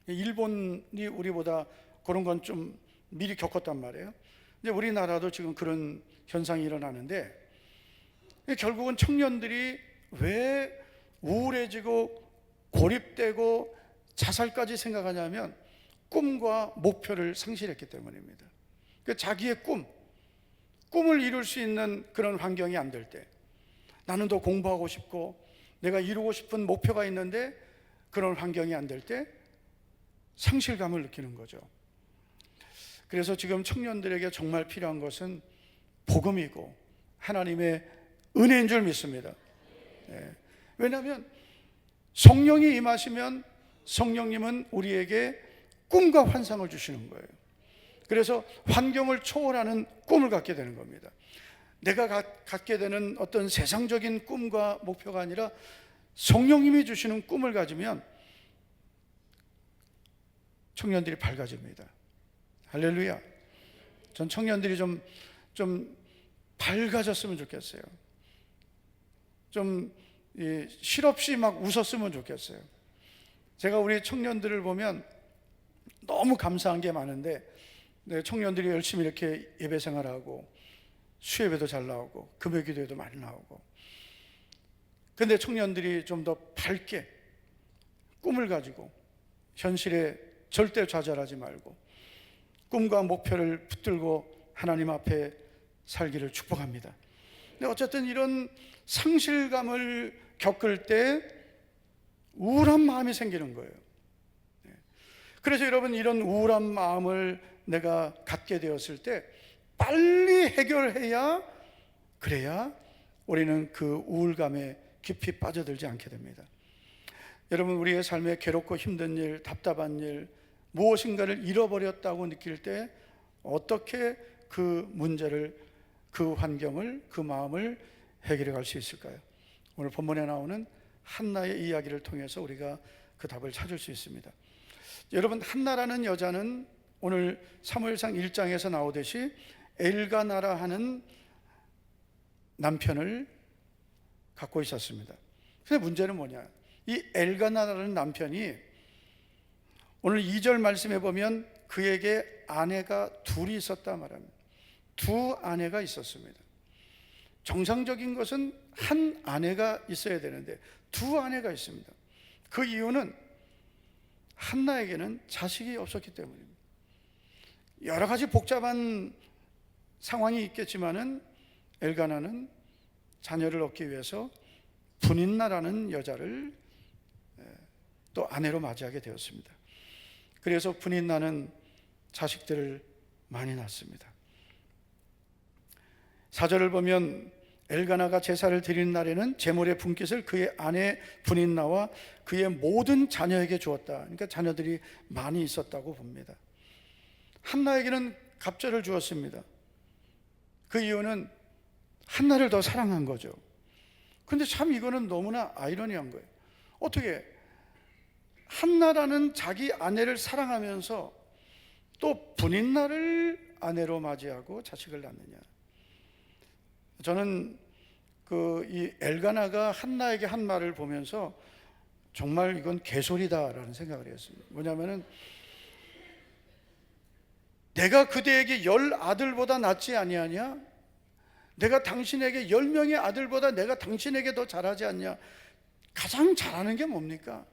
일본이 우리보다 그런 건 좀 미리 겪었단 말이에요. 이제 우리나라도 지금 그런 현상이 일어나는데, 결국은 청년들이 왜 우울해지고 고립되고 자살까지 생각하냐면 꿈과 목표를 상실했기 때문입니다. 자기의 꿈을 이룰 수 있는 그런 환경이 안 될 때, 나는 더 공부하고 싶고 내가 이루고 싶은 목표가 있는데 그런 환경이 안 될 때 상실감을 느끼는 거죠. 그래서 지금 청년들에게 정말 필요한 것은 복음이고 하나님의 은혜인 줄 믿습니다. 왜냐하면 성령이 임하시면 성령님은 우리에게 꿈과 환상을 주시는 거예요. 그래서 환경을 초월하는 꿈을 갖게 되는 겁니다. 내가 갖게 되는 어떤 세상적인 꿈과 목표가 아니라 성령님이 주시는 꿈을 가지면 청년들이 밝아집니다. 할렐루야. 전 청년들이 좀 밝아졌으면 좋겠어요. 좀 실없이 막 웃었으면 좋겠어요. 제가 우리 청년들을 보면 너무 감사한 게 많은데, 청년들이 열심히 이렇게 예배 생활하고 수예배도 잘 나오고 금요기도에도 많이 나오고, 근데 청년들이 좀 더 밝게 꿈을 가지고 현실에 절대 좌절하지 말고 꿈과 목표를 붙들고 하나님 앞에 살기를 축복합니다. 근데 어쨌든 이런 상실감을 겪을 때 우울한 마음이 생기는 거예요. 그래서 여러분, 이런 우울한 마음을 내가 갖게 되었을 때 빨리 해결해야, 그래야 우리는 그 우울감에 깊이 빠져들지 않게 됩니다. 여러분, 우리의 삶에 괴롭고 힘든 일, 답답한 일, 무엇인가를 잃어버렸다고 느낄 때 어떻게 그 문제를, 그 환경을, 그 마음을 해결해 갈 수 있을까요? 오늘 본문에 나오는 한나의 이야기를 통해서 우리가 그 답을 찾을 수 있습니다. 여러분, 한나라는 여자는 오늘 사무엘상 1장에서 나오듯이 엘가나라 하는 남편을 갖고 있었습니다. 근데 문제는 뭐냐? 이 엘가나라는 남편이 오늘 2절 말씀에 보면 그에게 아내가 둘이 있었다 말합니다. 두 아내가 있었습니다. 정상적인 것은 한 아내가 있어야 되는데 두 아내가 있습니다. 그 이유는 한나에게는 자식이 없었기 때문입니다. 여러 가지 복잡한 상황이 있겠지만은 엘가나는 자녀를 얻기 위해서 분인나라는 여자를 또 아내로 맞이하게 되었습니다. 그래서 분인나는 자식들을 많이 낳습니다. 4절을 보면 엘가나가 제사를 드리는 날에는 제물의 분깃을 그의 아내 분인나와 그의 모든 자녀에게 주었다. 그러니까 자녀들이 많이 있었다고 봅니다. 한나에게는 갑절을 주었습니다. 그 이유는 한나를 더 사랑한 거죠. 그런데 참 이거는 너무나 아이러니한 거예요. 어떻게 한나라는 자기 아내를 사랑하면서 또 분인나를 아내로 맞이하고 자식을 낳느냐. 저는 이 엘가나가 한나에게 한 말을 보면서 정말 이건 개소리다라는 생각을 했습니다. 뭐냐면은 내가 그대에게 10 아들보다 낫지 아니하냐? 내가 당신에게 10명의 아들보다 내가 당신에게 더 잘하지 않냐? 가장 잘하는 게 뭡니까?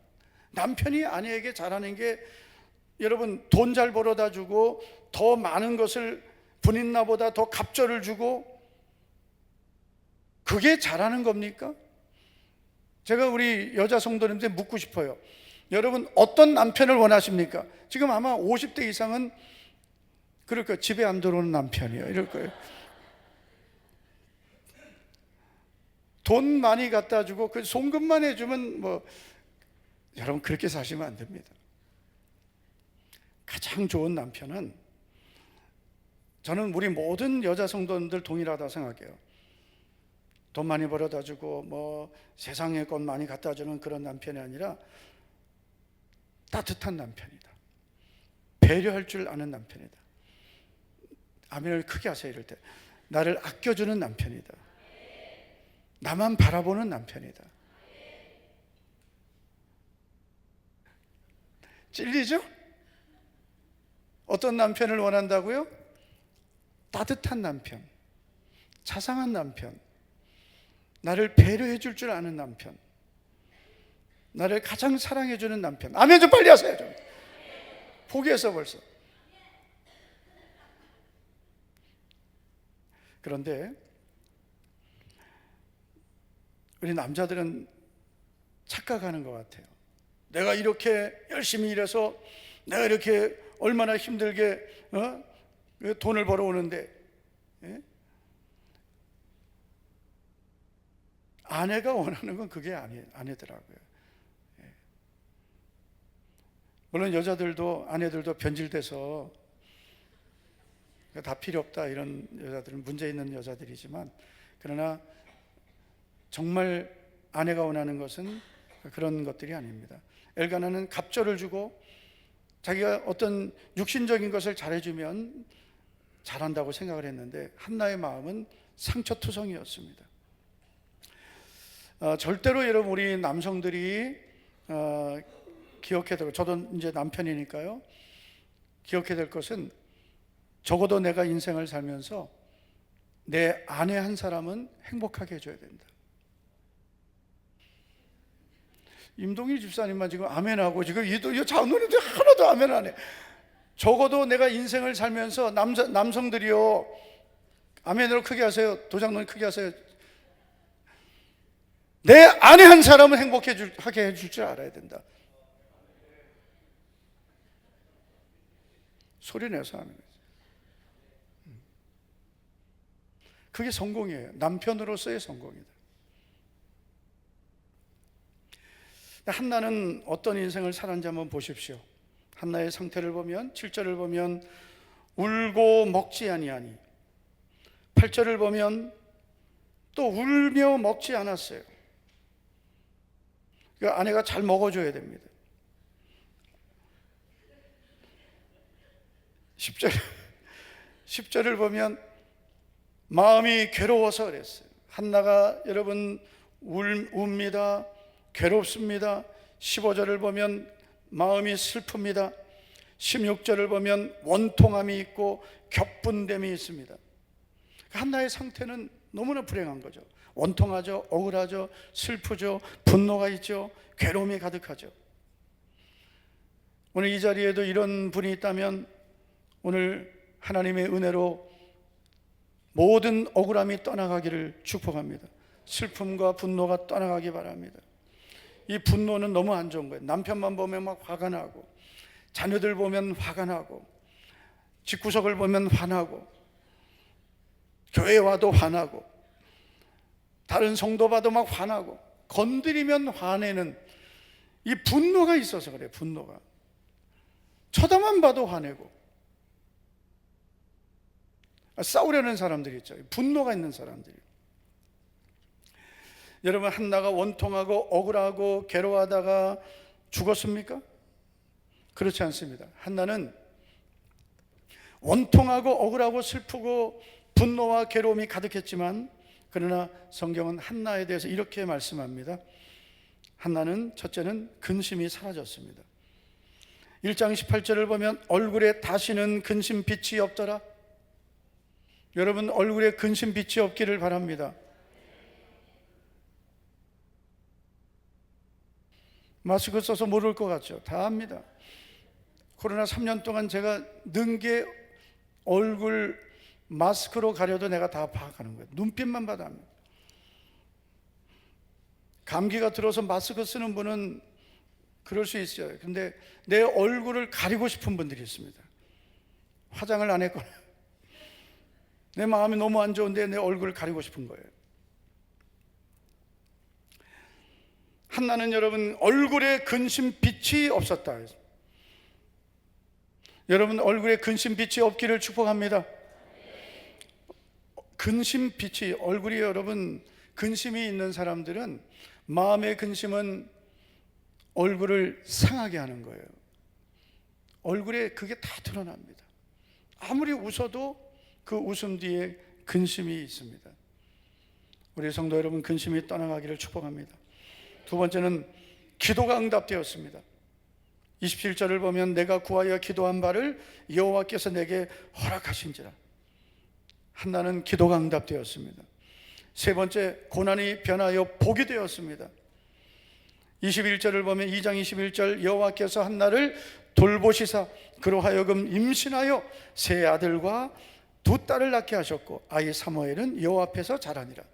남편이 아내에게 잘하는 게, 여러분, 돈 잘 벌어다 주고 더 많은 것을 본인 나보다 더 갑절을 주고, 그게 잘하는 겁니까? 제가 우리 여자 성도님들 묻고 싶어요. 여러분, 어떤 남편을 원하십니까? 지금 아마 50대 이상은 그럴 거예요. 집에 안 들어오는 남편이요, 이럴 거예요. 돈 많이 갖다 주고 그 송금만 해주면 뭐, 여러분 그렇게 사시면 안 됩니다. 가장 좋은 남편은, 저는 우리 모든 여자 성도님들 동일하다 생각해요. 돈 많이 벌어다 주고 뭐 세상의 것 많이 갖다 주는 그런 남편이 아니라 따뜻한 남편이다. 배려할 줄 아는 남편이다. 아멘을 크게 하세요. 이럴 때 나를 아껴주는 남편이다. 나만 바라보는 남편이다. 찔리죠? 어떤 남편을 원한다고요? 따뜻한 남편, 자상한 남편, 나를 배려해 줄 줄 아는 남편, 나를 가장 사랑해 주는 남편. 아멘 좀 빨리 하세요. 좀 포기했어 벌써. 그런데 우리 남자들은 착각하는 것 같아요. 내가 이렇게 열심히 일해서 내가 이렇게 얼마나 힘들게 돈을 벌어오는데, 예? 아내가 원하는 건 그게 아니더라고요. 예. 물론 여자들도, 아내들도 변질돼서 다 필요 없다 이런 여자들은 문제 있는 여자들이지만, 그러나 정말 아내가 원하는 것은 그런 것들이 아닙니다. 엘가나는 갑절을 주고 자기가 어떤 육신적인 것을 잘해주면 잘한다고 생각을 했는데, 한나의 마음은 상처투성이었습니다. 절대로 여러분, 우리 남성들이 기억해야 되고, 저도 이제 남편이니까요, 기억해야 될 것은, 적어도 내가 인생을 살면서 내 아내 한 사람은 행복하게 해줘야 된다. 임동희 집사님만 지금 아멘하고, 지금 이 장로님들 하나도 아멘 안 해. 적어도 내가 인생을 살면서, 남성들이요, 아멘으로 크게 하세요. 도장로님 크게 하세요. 내 아내 한 사람은 행복하게 해줄 줄 알아야 된다. 소리 내서 하는 거죠. 그게 성공이에요. 남편으로서의 성공이다. 한나는 어떤 인생을 살았는지 한번 보십시오. 한나의 상태를 보면, 7절을 보면 울고 먹지 아니하니, 8절을 보면 또 울며 먹지 않았어요. 그러니까 아내가 잘 먹어줘야 됩니다. 10절을 보면 마음이 괴로워서 그랬어요. 한나가 여러분 웁니다. 괴롭습니다. 15절을 보면 마음이 슬픕니다. 16절을 보면 원통함이 있고 격분됨이 있습니다. 한나의 상태는 너무나 불행한 거죠. 원통하죠, 억울하죠, 슬프죠, 분노가 있죠, 괴로움이 가득하죠. 오늘 이 자리에도 이런 분이 있다면 오늘 하나님의 은혜로 모든 억울함이 떠나가기를 축복합니다. 슬픔과 분노가 떠나가기 바랍니다. 이 분노는 너무 안 좋은 거예요. 남편만 보면 막 화가 나고, 자녀들 보면 화가 나고, 집구석을 보면 화나고, 교회 와도 화나고, 다른 성도 봐도 막 화나고, 건드리면 화내는 이 분노가 있어서 그래요. 분노가 쳐다만 봐도 화내고, 싸우려는 사람들이 있죠. 분노가 있는 사람들이. 여러분, 한나가 원통하고 억울하고 괴로워하다가 죽었습니까? 그렇지 않습니다. 한나는 원통하고 억울하고 슬프고 분노와 괴로움이 가득했지만, 그러나 성경은 한나에 대해서 이렇게 말씀합니다. 한나는 첫째는 근심이 사라졌습니다. 1장 18절을 보면 얼굴에 다시는 근심빛이 없더라. 여러분 얼굴에 근심 빛이 없기를 바랍니다. 마스크 써서 모를 것 같죠? 다 압니다. 코로나 3년 동안 제가 는 게 얼굴 마스크로 가려도 내가 다 파악하는 거예요. 눈빛만 봐도 압니다. 감기가 들어서 마스크 쓰는 분은 그럴 수 있어요. 근데 내 얼굴을 가리고 싶은 분들이 있습니다. 화장을 안 했거나 내 마음이 너무 안 좋은데 내 얼굴을 가리고 싶은 거예요. 한나는 여러분 얼굴에 근심 빛이 없었다. 여러분 얼굴에 근심 빛이 없기를 축복합니다. 근심 빛이, 얼굴이 여러분 근심이 있는 사람들은 마음의 근심은 얼굴을 상하게 하는 거예요. 얼굴에 그게 다 드러납니다. 아무리 웃어도 그 웃음 뒤에 근심이 있습니다. 우리 성도 여러분, 근심이 떠나가기를 축복합니다. 두 번째는 기도가 응답되었습니다. 27절을 보면 내가 구하여 기도한 바를 여호와께서 내게 허락하신지라. 한나는 기도가 응답되었습니다. 세 번째, 고난이 변하여 복이 되었습니다. 21절을 보면 2장 21절 여호와께서 한나를 돌보시사 그로 하여금 임신하여 세 아들과 두 딸을 낳게 하셨고 아이 사무엘은 여호와 앞에서 자라니라.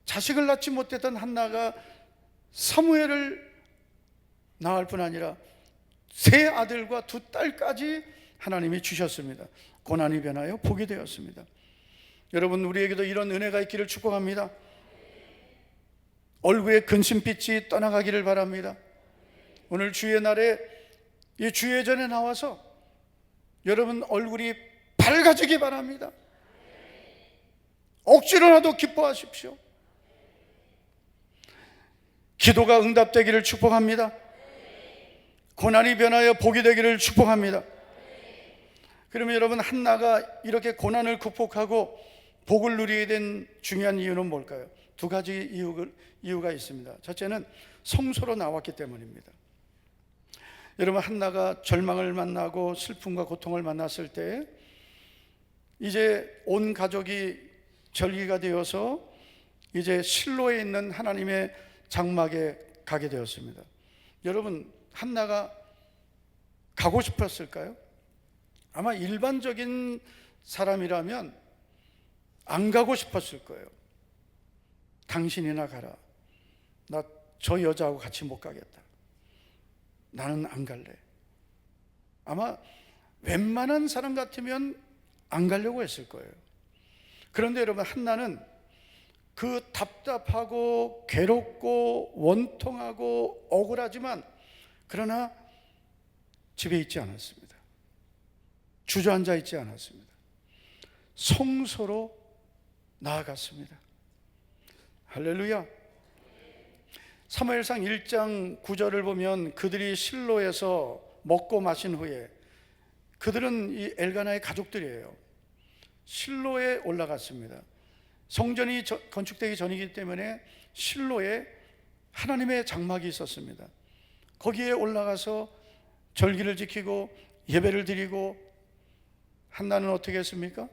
자식을 낳지 못했던 한나가 사무엘을 낳을 뿐 아니라 세 아들과 두 딸까지 하나님이 주셨습니다. 고난이 변하여 복이 되었습니다. 여러분, 우리에게도 이런 은혜가 있기를 축복합니다. 얼굴에 근심빛이 떠나가기를 바랍니다. 오늘 주의 날에 이 주의 전에 나와서 여러분 얼굴이 밝아지기 바랍니다. 억지로라도 기뻐하십시오. 기도가 응답되기를 축복합니다. 고난이 변하여 복이 되기를 축복합니다. 그러면 여러분, 한나가 이렇게 고난을 극복하고 복을 누리게 된 중요한 이유는 뭘까요? 두 가지 이유가 있습니다. 첫째는 성소로 나왔기 때문입니다. 여러분, 한나가 절망을 만나고 슬픔과 고통을 만났을 때 이제 온 가족이 절기가 되어서 이제 실로에 있는 하나님의 장막에 가게 되었습니다. 여러분, 한나가 가고 싶었을까요? 아마 일반적인 사람이라면 안 가고 싶었을 거예요. 당신이나 가라. 나 저 여자하고 같이 못 가겠다. 나는 안 갈래. 아마 웬만한 사람 같으면 안 가려고 했을 거예요. 그런데 여러분, 한나는 그 답답하고 괴롭고 원통하고 억울하지만 그러나 집에 있지 않았습니다. 주저앉아 있지 않았습니다. 성소로 나아갔습니다. 할렐루야. 사무엘상 1장 9절을 보면 그들이 실로에서 먹고 마신 후에, 그들은 이 엘가나의 가족들이에요. 실로에 올라갔습니다. 성전이 건축되기 전이기 때문에 실로에 하나님의 장막이 있었습니다. 거기에 올라가서 절기를 지키고 예배를 드리고, 한나는 어떻게 했습니까?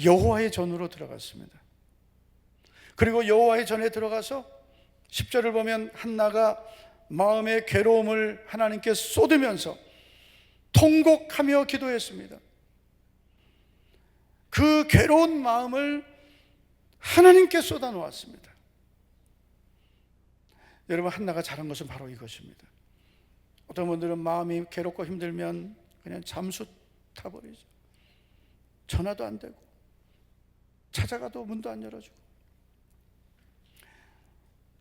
여호와의 전으로 들어갔습니다. 그리고 여호와의 전에 들어가서 10절을 보면 한나가 마음의 괴로움을 하나님께 쏟으면서 통곡하며 기도했습니다. 그 괴로운 마음을 하나님께 쏟아 놓았습니다. 여러분, 한나가 잘한 것은 바로 이것입니다. 어떤 분들은 마음이 괴롭고 힘들면 그냥 잠수 타버리죠. 전화도 안 되고 찾아가도 문도 안 열어주고.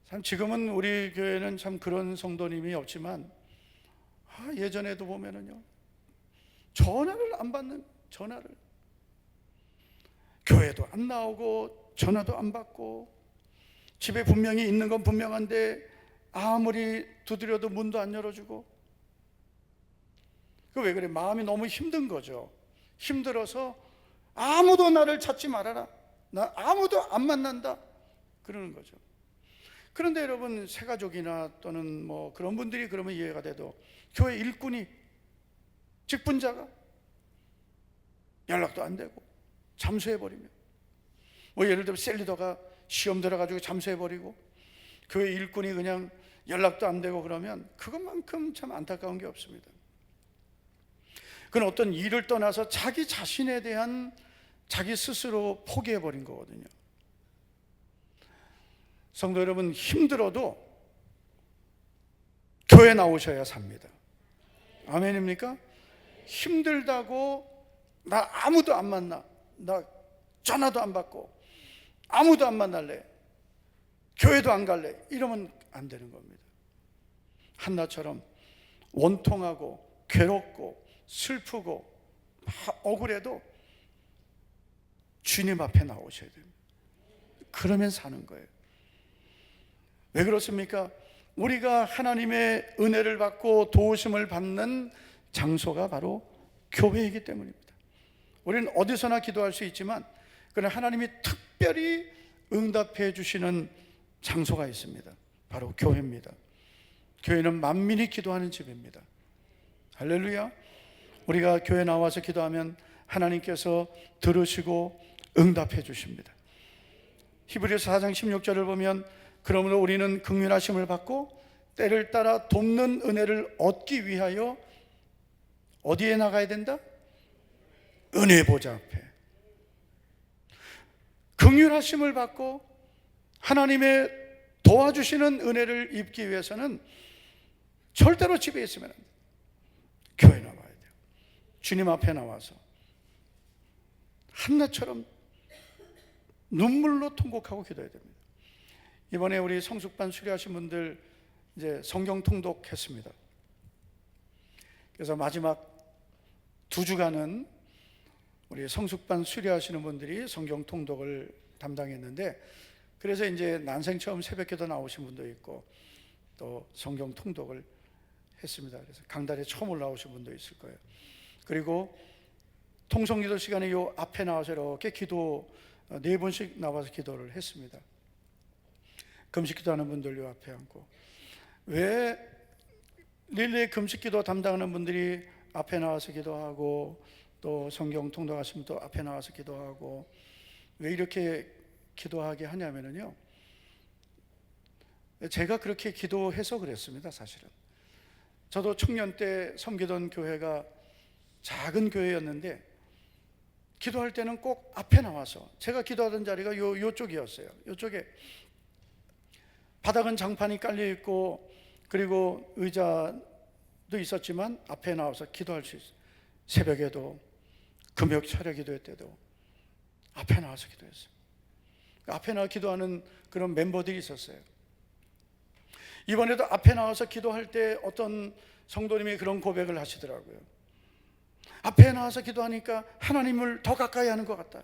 참 지금은 우리 교회는 참 그런 성도님이 없지만 예전에도 보면은요, 전화를 안 받는, 전화를, 교회도 안 나오고 전화도 안 받고, 집에 분명히 있는 건 분명한데 아무리 두드려도 문도 안 열어주고. 그 왜 그래? 마음이 너무 힘든 거죠. 힘들어서 아무도 나를 찾지 말아라, 나 아무도 안 만난다, 그러는 거죠. 그런데 여러분, 새가족이나 또는 뭐 그런 분들이 그러면 이해가 돼도 교회 일꾼이, 직분자가 연락도 안 되고 잠수해버리면, 뭐 예를 들어 셀리더가 시험 들어가지고 잠수해버리고 교회 일꾼이 그냥 연락도 안 되고 그러면 그것만큼 참 안타까운 게 없습니다. 그건 어떤 일을 떠나서 자기 자신에 대한 자기 스스로 포기해버린 거거든요. 성도 여러분, 힘들어도 교회 나오셔야 삽니다. 아멘입니까? 힘들다고 나 아무도 안 만나, 나 전화도 안 받고 아무도 안 만날래, 교회도 안 갈래, 이러면 안 되는 겁니다. 한나처럼 원통하고 괴롭고 슬프고 억울해도 주님 앞에 나오셔야 됩니다. 그러면 사는 거예요. 왜 그렇습니까? 우리가 하나님의 은혜를 받고 도우심을 받는 장소가 바로 교회이기 때문입니다. 우리는 어디서나 기도할 수 있지만 그러나 하나님이 특별히 응답해 주시는 장소가 있습니다. 바로 교회입니다. 교회는 만민이 기도하는 집입니다. 할렐루야. 우리가 교회 나와서 기도하면 하나님께서 들으시고 응답해 주십니다. 히브리서 4장 16절을 보면 그러므로 우리는 긍휼하심을 받고 때를 따라 돕는 은혜를 얻기 위하여 어디에 나가야 된다? 은혜 보좌 앞에. 긍휼하심을 받고 하나님의 도와주시는 은혜를 입기 위해서는 절대로 집에 있으면 안 돼요. 교회 나와야 돼요. 주님 앞에 나와서 한나처럼 눈물로 통곡하고 기도해야 됩니다. 이번에 우리 성숙반 수료하신 분들 이제 성경 통독했습니다. 그래서 마지막 2주간은 우리 성숙반 수료하시는 분들이 성경 통독을 담당했는데, 그래서 이제 난생 처음 새벽기도 나오신 분도 있고 또 성경 통독을 했습니다. 그래서 강단에 처음 올라오신 분도 있을 거예요. 그리고 통성기도 시간에 요 앞에 나와서 이렇게 기도 4번씩 나와서 기도를 했습니다. 금식기도하는 분들 요 앞에 앉고, 왜 릴레이 금식기도 담당하는 분들이 앞에 나와서 기도하고 또 성경 통독하시면 또 앞에 나와서 기도하고 왜 이렇게 기도하게 하냐면요, 제가 그렇게 기도해서 그랬습니다. 사실은 저도 청년 때 섬기던 교회가 작은 교회였는데 기도할 때는 꼭 앞에 나와서, 제가 기도하던 자리가 요쪽이었어요. 요쪽에 바닥은 장판이 깔려 있고 그리고 의자도 있었지만 앞에 나와서 기도할 수 있어요. 새벽에도 금요 철야 기도회 때도 앞에 나와서 기도했어요. 앞에 나와 기도하는 그런 멤버들이 있었어요. 이번에도 앞에 나와서 기도할 때 어떤 성도님이 그런 고백을 하시더라고요. 앞에 나와서 기도하니까 하나님을 더 가까이 하는 것 같다.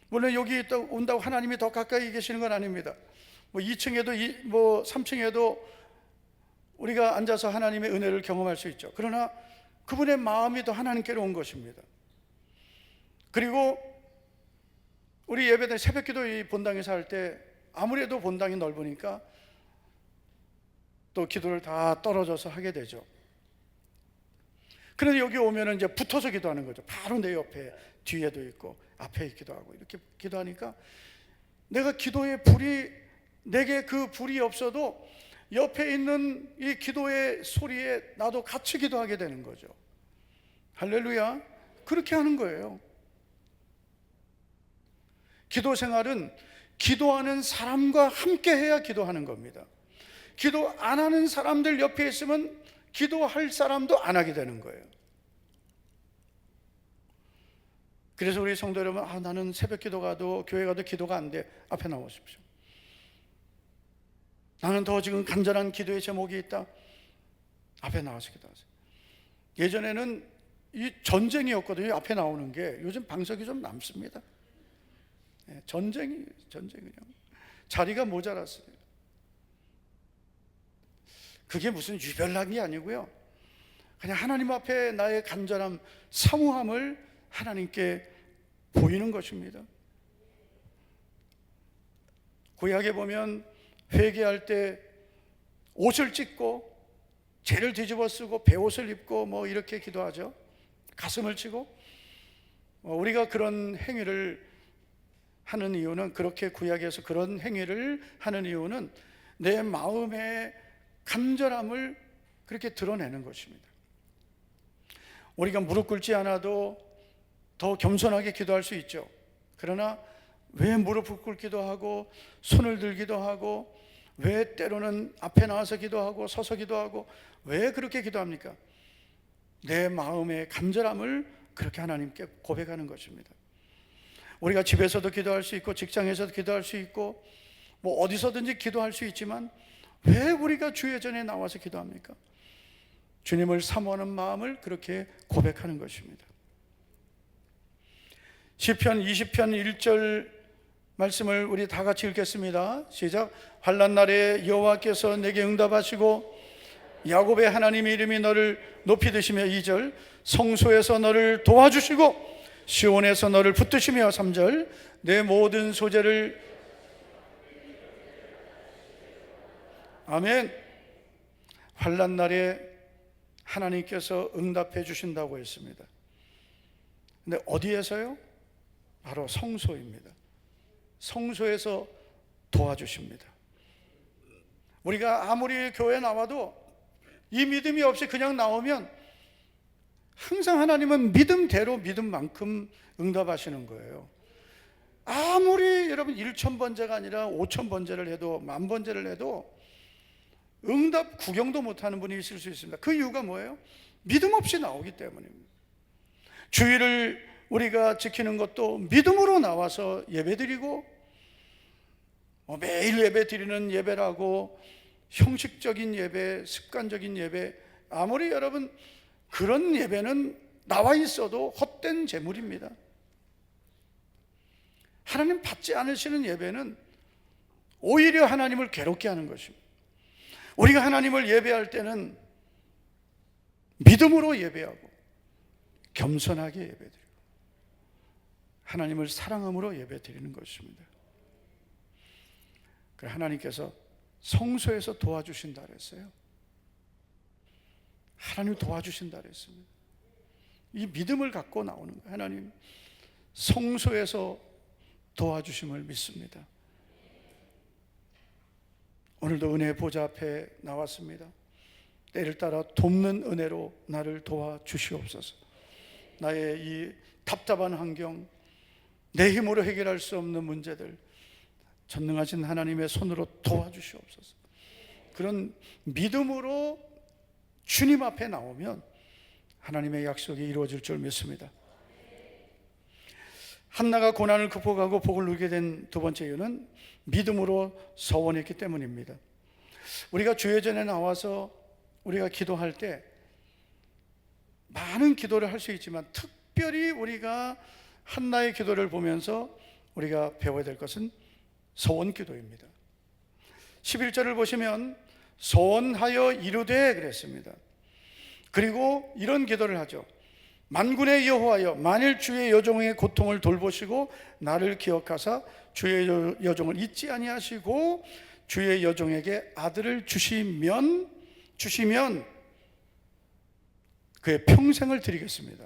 물론 여기 온다고 하나님이 더 가까이 계시는 건 아닙니다. 뭐 2층에도 뭐 3층에도 우리가 앉아서 하나님의 은혜를 경험할 수 있죠. 그러나 그분의 마음이 더 하나님께로 온 것입니다. 그리고 우리 예배당 새벽기도 이 본당에서 할 때 아무래도 본당이 넓으니까 또 기도를 다 떨어져서 하게 되죠. 그런데 여기 오면은 이제 붙어서 기도하는 거죠. 바로 내 옆에, 뒤에도 있고 앞에 있기도 하고 이렇게 기도하니까 내가 기도의 불이, 내게 그 불이 없어도 옆에 있는 이 기도의 소리에 나도 같이 기도하게 되는 거죠. 할렐루야. 그렇게 하는 거예요. 기도 생활은 기도하는 사람과 함께 해야 기도하는 겁니다. 기도 안 하는 사람들 옆에 있으면 기도할 사람도 안 하게 되는 거예요. 그래서 우리 성도 여러분, 나는 새벽 기도 가도 교회 가도 기도가 안 돼. 앞에 나오십시오. 나는 더 지금 간절한 기도의 제목이 있다. 앞에 나와서 기도하세요. 예전에는 이 전쟁이었거든요. 앞에 나오는 게. 요즘 방석이 좀 남습니다. 전쟁이 그냥 자리가 모자랐어요. 그게 무슨 유별난 게 아니고요, 그냥 하나님 앞에 나의 간절함, 사모함을 하나님께 보이는 것입니다. 구약에 보면 회개할 때 옷을 찢고 죄를 뒤집어 쓰고 베옷을 입고 뭐 이렇게 기도하죠. 가슴을 치고 우리가 그런 행위를 하는 이유는, 그렇게 구약에서 그런 행위를 하는 이유는 내 마음의 간절함을 그렇게 드러내는 것입니다. 우리가 무릎 꿇지 않아도 더 겸손하게 기도할 수 있죠. 그러나 왜 무릎을 꿇기도 하고 손을 들기도 하고 왜 때로는 앞에 나와서 기도하고 서서 기도하고 왜 그렇게 기도합니까? 내 마음의 간절함을 그렇게 하나님께 고백하는 것입니다. 우리가 집에서도 기도할 수 있고 직장에서도 기도할 수 있고 뭐 어디서든지 기도할 수 있지만 왜 우리가 주의 전에 나와서 기도합니까? 주님을 사모하는 마음을 그렇게 고백하는 것입니다. 시편 20편 1절 말씀을 우리 다 같이 읽겠습니다. 시작. 환난 날에 여호와께서 내게 응답하시고 야곱의 하나님의 이름이 너를 높이 드시며 2절 성소에서 너를 도와주시고 시온에서 너를 붙드시며 3절 내 모든 소재를 아멘. 환난 날에 하나님께서 응답해 주신다고 했습니다. 근데 어디에서요? 바로 성소입니다. 성소에서 도와주십니다. 우리가 아무리 교회에 나와도 이 믿음이 없이 그냥 나오면 항상 하나님은 믿음대로 믿음만큼 응답하시는 거예요. 아무리 여러분 1,000번제가 아니라 5,000번제를 해도 10,000번제를 해도 응답 구경도 못하는 분이 있을 수 있습니다. 그 이유가 뭐예요? 믿음 없이 나오기 때문입니다. 주일을 우리가 지키는 것도 믿음으로 나와서 예배드리고 매일 예배 드리는 예배라고 형식적인 예배, 습관적인 예배, 아무리 여러분 그런 예배는 나와 있어도 헛된 재물입니다. 하나님 받지 않으시는 예배는 오히려 하나님을 괴롭게 하는 것입니다. 우리가 하나님을 예배할 때는 믿음으로 예배하고 겸손하게 예배드리고 하나님을 사랑함으로 예배드리는 것입니다. 그래서 하나님께서 성소에서 도와주신다 그랬어요. 하나님 도와주신다 그랬습니다. 이 믿음을 갖고 나오는 거예요. 하나님 성소에서 도와주심을 믿습니다. 오늘도 은혜의 보좌 앞에 나왔습니다. 때를 따라 돕는 은혜로 나를 도와주시옵소서. 나의 이 답답한 환경, 내 힘으로 해결할 수 없는 문제들 전능하신 하나님의 손으로 도와주시옵소서. 그런 믿음으로 주님 앞에 나오면 하나님의 약속이 이루어질 줄 믿습니다. 한나가 고난을 극복하고 복을 누리게 된 두 번째 이유는 믿음으로 서원했기 때문입니다. 우리가 주의 전에 나와서 우리가 기도할 때 많은 기도를 할 수 있지만 특별히 우리가 한나의 기도를 보면서 우리가 배워야 될 것은 서원 기도입니다. 11절을 보시면 서원하여 이루되 그랬습니다. 그리고 이런 기도를 하죠. 만군의 여호와여, 만일 주의 여종의 고통을 돌보시고 나를 기억하사 주의 여종을 잊지 아니하시고 주의 여종에게 아들을 주시면 그의 평생을 드리겠습니다.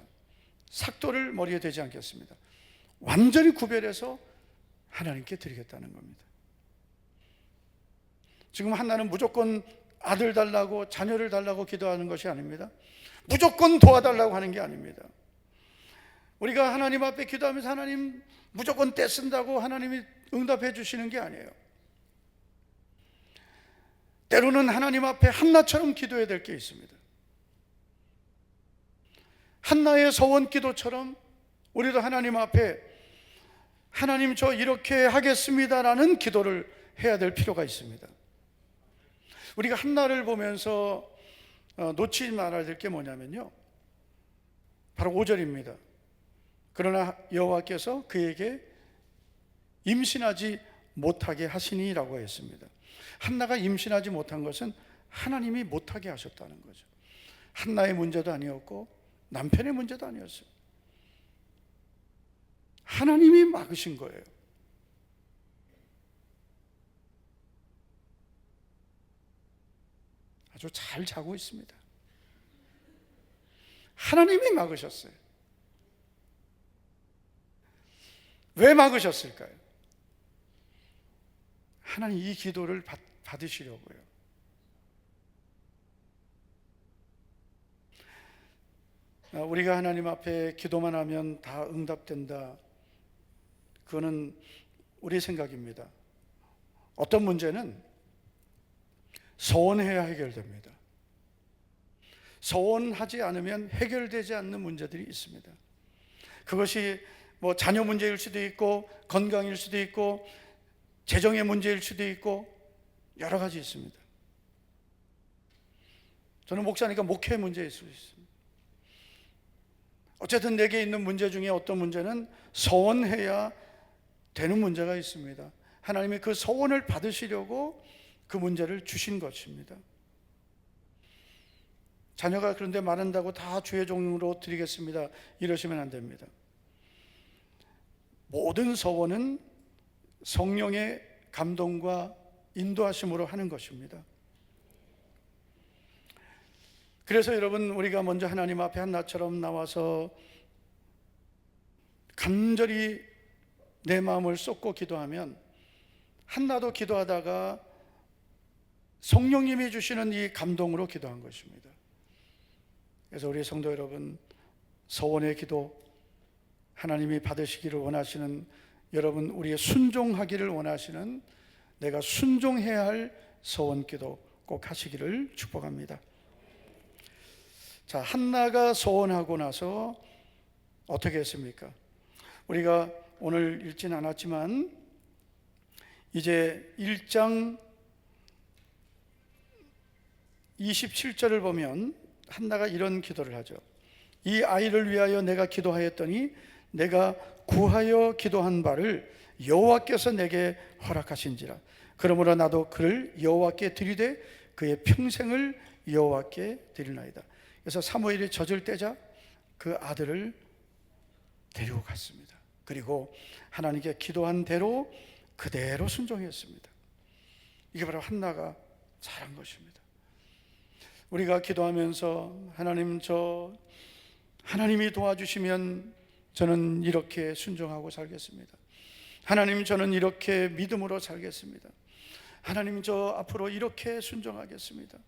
삭도를 머리에 대지 않겠습니다. 완전히 구별해서 하나님께 드리겠다는 겁니다. 지금 한나는 무조건 아들 달라고 자녀를 달라고 기도하는 것이 아닙니다. 무조건 도와달라고 하는 게 아닙니다. 우리가 하나님 앞에 기도하면서 하나님 무조건 떼쓴다고 하나님이 응답해 주시는 게 아니에요. 때로는 하나님 앞에 한나처럼 기도해야 될 게 있습니다. 한나의 서원 기도처럼 우리도 하나님 앞에 하나님 저 이렇게 하겠습니다라는 기도를 해야 될 필요가 있습니다. 우리가 한나를 보면서 놓치지 말아야 될 게 뭐냐면요, 바로 5절입니다. 그러나 여호와께서 그에게 임신하지 못하게 하시니라고 했습니다. 한나가 임신하지 못한 것은 하나님이 못하게 하셨다는 거죠. 한나의 문제도 아니었고 남편의 문제도 아니었어요. 하나님이 막으신 거예요. 아주 잘 자고 있습니다. 하나님이 막으셨어요. 왜 막으셨을까요? 하나님 이 기도를 받으시려고요. 우리가 하나님 앞에 기도만 하면 다 응답된다, 그거는 우리 생각입니다. 어떤 문제는 서원해야 해결됩니다. 서원하지 않으면 해결되지 않는 문제들이 있습니다. 그것이 뭐 자녀 문제일 수도 있고, 건강일 수도 있고, 재정의 문제일 수도 있고, 여러 가지 있습니다. 저는 목사니까 목회 문제일 수 있습니다. 어쨌든 내게 있는 문제 중에 어떤 문제는 서원해야 되는 문제가 있습니다. 하나님이 그 서원을 받으시려고 그 문제를 주신 것입니다. 자녀가 그런데 많은다고 다 주의 종으로 드리겠습니다, 이러시면 안 됩니다. 모든 서원은 성령의 감동과 인도하심으로 하는 것입니다. 그래서 여러분, 우리가 먼저 하나님 앞에 한나처럼 나와서 간절히 내 마음을 쏟고 기도하면, 한나도 기도하다가 성령님이 주시는 이 감동으로 기도한 것입니다. 그래서 우리 성도 여러분, 서원의 기도, 하나님이 받으시기를 원하시는, 여러분 우리의 순종하기를 원하시는, 내가 순종해야 할 서원 기도 꼭 하시기를 축복합니다. 자, 한나가 서원하고 나서 어떻게 했습니까? 우리가 오늘 읽진 않았지만 이제 1장 27절을 보면 한나가 이런 기도를 하죠. 이 아이를 위하여 내가 기도하였더니 내가 구하여 기도한 바를 여호와께서 내게 허락하신지라. 그러므로 나도 그를 여호와께 드리되 그의 평생을 여호와께 드리나이다. 그래서 사무엘이 젖을 떼자 그 아들을 데리고 갔습니다. 그리고 하나님께 기도한 대로 그대로 순종했습니다. 이게 바로 한나가 잘한 것입니다. 우리가 기도하면서 하나님이 도와주시면 저는 이렇게 순종하고 살겠습니다. 하나님, 저는 이렇게 믿음으로 살겠습니다. 하나님, 저 앞으로 이렇게 순종하겠습니다.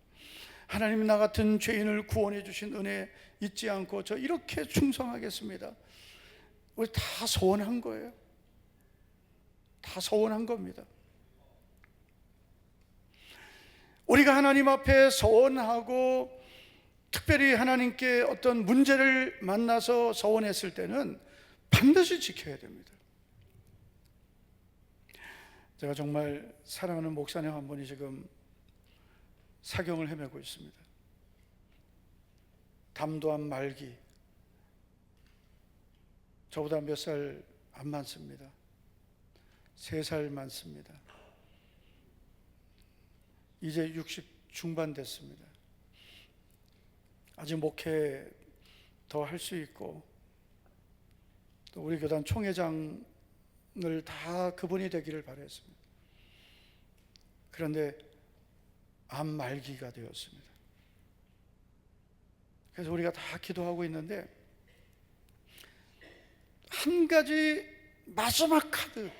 하나님, 나 같은 죄인을 구원해 주신 은혜 잊지 않고 저 이렇게 충성하겠습니다. 우리 다 소원한 거예요. 다 소원한 겁니다. 우리가 하나님 앞에 소원하고, 특별히 하나님께 어떤 문제를 만나서 소원했을 때는 반드시 지켜야 됩니다. 제가 정말 사랑하는 목사님 한 분이 지금 사경을 헤매고 있습니다. 담도한 말기, 저보다 몇 살 안 많습니다. 3살 많습니다. 이제 60 중반 됐습니다. 아직 목회 더 할 수 있고, 또 우리 교단 총회장을 다 그분이 되기를 바랬습니다. 그런데 암 말기가 되었습니다. 그래서 우리가 다 기도하고 있는데, 한 가지 마지막 카드,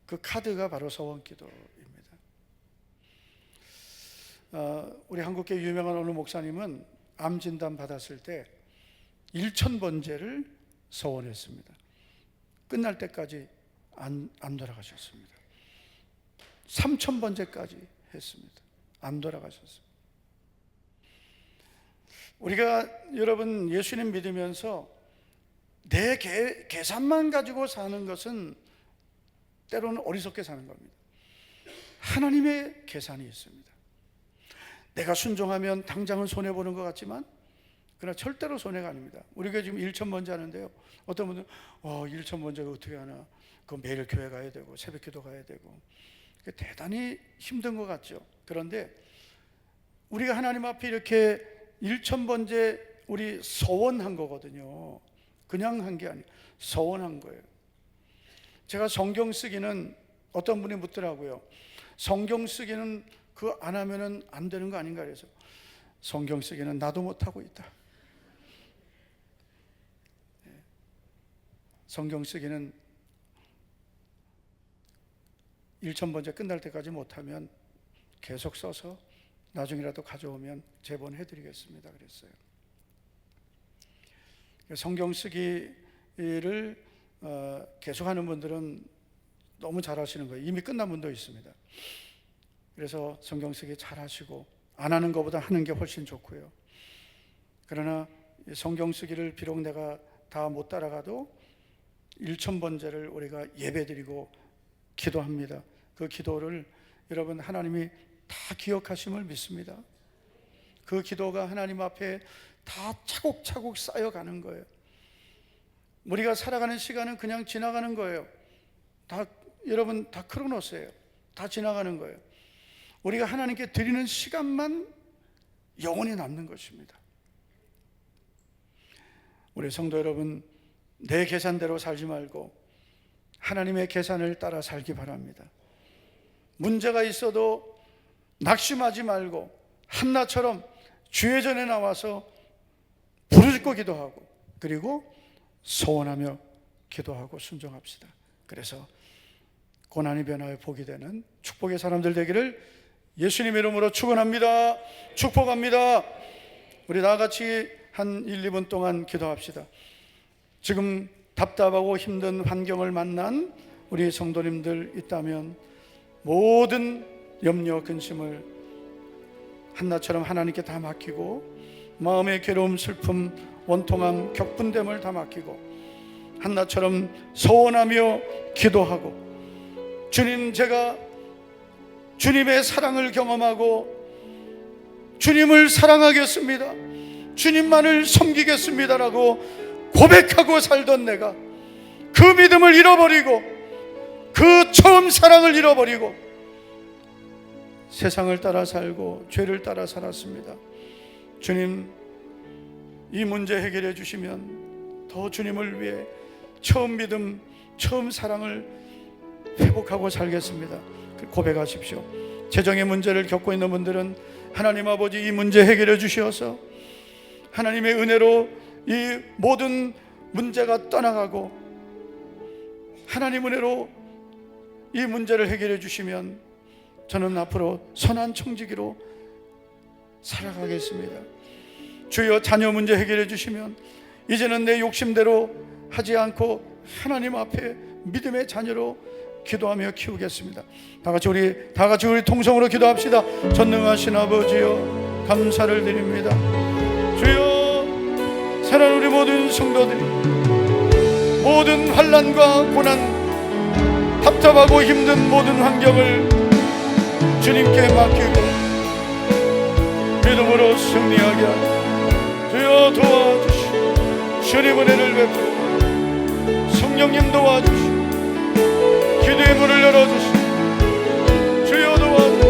그 카드가 바로 서원기도입니다. 우리 한국계 유명한 어느 목사님은 암 진단 받았을 때 1000번제를 서원했습니다. 끝날 때까지 안 돌아가셨습니다. 3000번제까지 했습니다. 안 돌아가셨습니다. 우리가 여러분 예수님 믿으면서 내 계산만 가지고 사는 것은 때로는 어리석게 사는 겁니다. 하나님의 계산이 있습니다. 내가 순종하면 당장은 손해보는 것 같지만, 그러나 절대로 손해가 아닙니다. 우리 교회 지금 1000번제 하는데요, 어떤 분들은 1000번제가 어떻게 하나, 그거 매일 교회 가야 되고 새벽 기도 가야 되고 대단히 힘든 것 같죠. 그런데 우리가 하나님 앞에 이렇게 1000번제 우리 서원한 거거든요. 그냥 한 게 아니에요. 서원한 거예요. 제가 성경 쓰기는, 어떤 분이 묻더라고요. 성경 쓰기는 그거 안 하면은 안 되는 거 아닌가 그래서, 성경 쓰기는 나도 못하고 있다. 성경 쓰기는 1000번째 끝날 때까지 못하면 계속 써서 나중이라도 가져오면 제본해드리겠습니다 그랬어요. 성경 쓰기를 계속하는 분들은 너무 잘하시는 거예요. 이미 끝난 분도 있습니다. 그래서 성경 쓰기 잘하시고 안 하는 것보다 하는 게 훨씬 좋고요. 그러나 성경 쓰기를 비록 내가 다 못 따라가도 1000번째를 우리가 예배드리고 기도합니다. 그 기도를 여러분 하나님이 다 기억하심을 믿습니다. 그 기도가 하나님 앞에 다 차곡차곡 쌓여가는 거예요. 우리가 살아가는 시간은 그냥 지나가는 거예요. 다 여러분 다 크로노스예요. 다 지나가는 거예요. 우리가 하나님께 드리는 시간만 영원히 남는 것입니다. 우리 성도 여러분, 내 계산대로 살지 말고 하나님의 계산을 따라 살기 바랍니다. 문제가 있어도 낙심하지 말고 한나처럼 주의 전에 나와서 부르짖고 기도하고 그리고 소원하며 기도하고 순종합시다. 그래서 고난이 변화에 복이 되는 축복의 사람들 되기를 예수님 이름으로 축원합니다. 축복합니다. 우리 다 같이 한 1, 2분 동안 기도합시다. 지금 답답하고 힘든 환경을 만난 우리 성도님들 있다면 모든 염려, 근심을 한나처럼 하나님께 다 맡기고 마음의 괴로움, 슬픔, 원통함, 격분됨을 다 맡기고 한나처럼 소원하며 기도하고 주님, 제가 주님의 사랑을 경험하고 주님을 사랑하겠습니다, 주님만을 섬기겠습니다라고 고백하고 살던 내가 그 믿음을 잃어버리고 그 처음 사랑을 잃어버리고 세상을 따라 살고 죄를 따라 살았습니다. 주님, 이 문제 해결해 주시면 더 주님을 위해 처음 믿음, 처음 사랑을 회복하고 살겠습니다. 고백하십시오. 재정의 문제를 겪고 있는 분들은 하나님 아버지 이 문제 해결해 주시어서 하나님의 은혜로 이 모든 문제가 떠나가고 하나님 은혜로 이 문제를 해결해 주시면 저는 앞으로 선한 청지기로 살아가겠습니다. 주여, 자녀 문제 해결해 주시면 이제는 내 욕심대로 하지 않고 하나님 앞에 믿음의 자녀로 기도하며 키우겠습니다. 다 같이 우리 통성으로 기도합시다. 전능하신 아버지여, 감사를 드립니다. 주여, 사랑하는 우리 모든 성도들이 모든 환난과 고난, 답답하고 힘든 모든 환경을 주님께 맡기고 믿음으로 승리하게 하여 주여 도와주시고 주님 은혜를 베풀어 성령님 도와주시고 기도의 문을 열어주시고 주여 도와주시고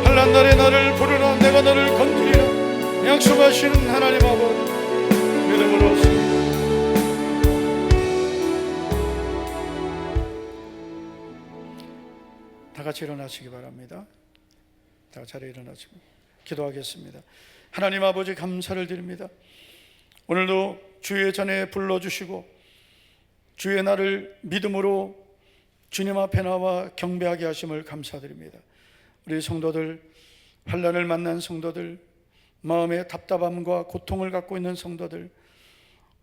환난날에 나를 부르라 내가 너를 건드리라 약속하시는 하나님 아버지 믿음으로 승리. 다 같이 일어나시기 바랍니다. 다 같이 일어나시고 기도하겠습니다. 하나님 아버지, 감사를 드립니다. 오늘도 주의 전에 불러주시고 주의 날을 믿음으로 주님 앞에 나와 경배하게 하심을 감사드립니다. 우리 성도들, 환난을 만난 성도들, 마음의 답답함과 고통을 갖고 있는 성도들,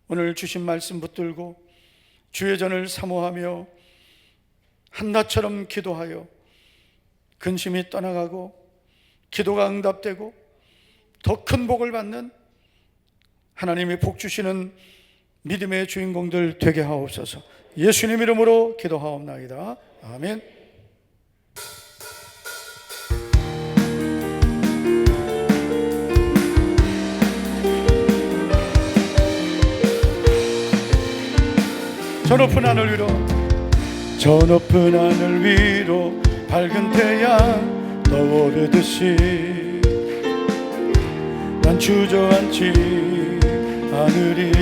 오늘 주신 말씀 붙들고 주의 전을 사모하며 한나처럼 기도하여 근심이 떠나가고 기도가 응답되고 더 큰 복을 받는 하나님이 복 주시는 믿음의 주인공들 되게 하옵소서. 예수님 이름으로 기도하옵나이다. 아멘. 저 높은 하늘 위로, 저 높은 하늘 위로 밝은 태양 떠오르듯이 난 주저앉지 않으리.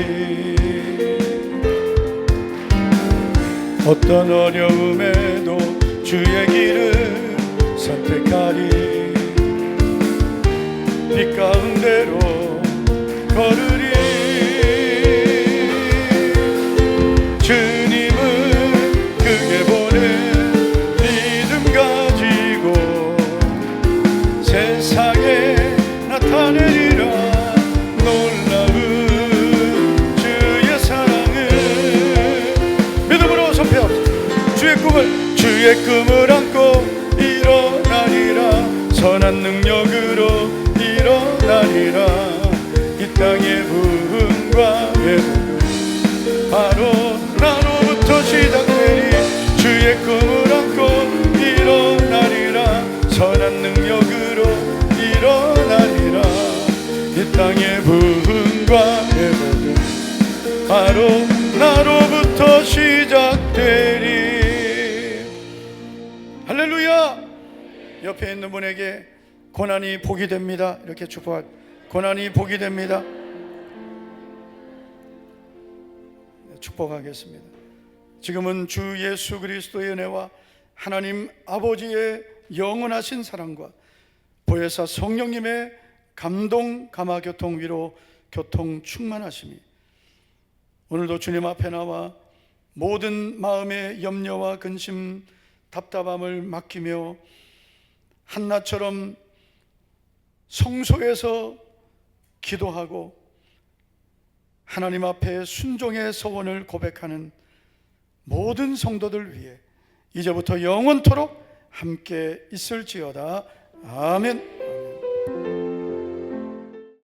어떤 어려움에도 주의 길을 선택하리. 빛 가운데로 걸으리. 있는 분에게 고난이 복이 됩니다. 이렇게 축복할, 고난이 복이 됩니다. 축복하겠습니다. 지금은 주 예수 그리스도의 은혜와 하나님 아버지의 영원하신 사랑과 보혜사 성령님의 감동, 감화, 교통, 위로, 교통 충만하심이 오늘도 주님 앞에 나와 모든 마음의 염려와 근심, 답답함을 맡기며 한나처럼 성소에서 기도하고 하나님 앞에 순종의 소원을 고백하는 모든 성도들 위해 이제부터 영원토록 함께 있을지어다. 아멘.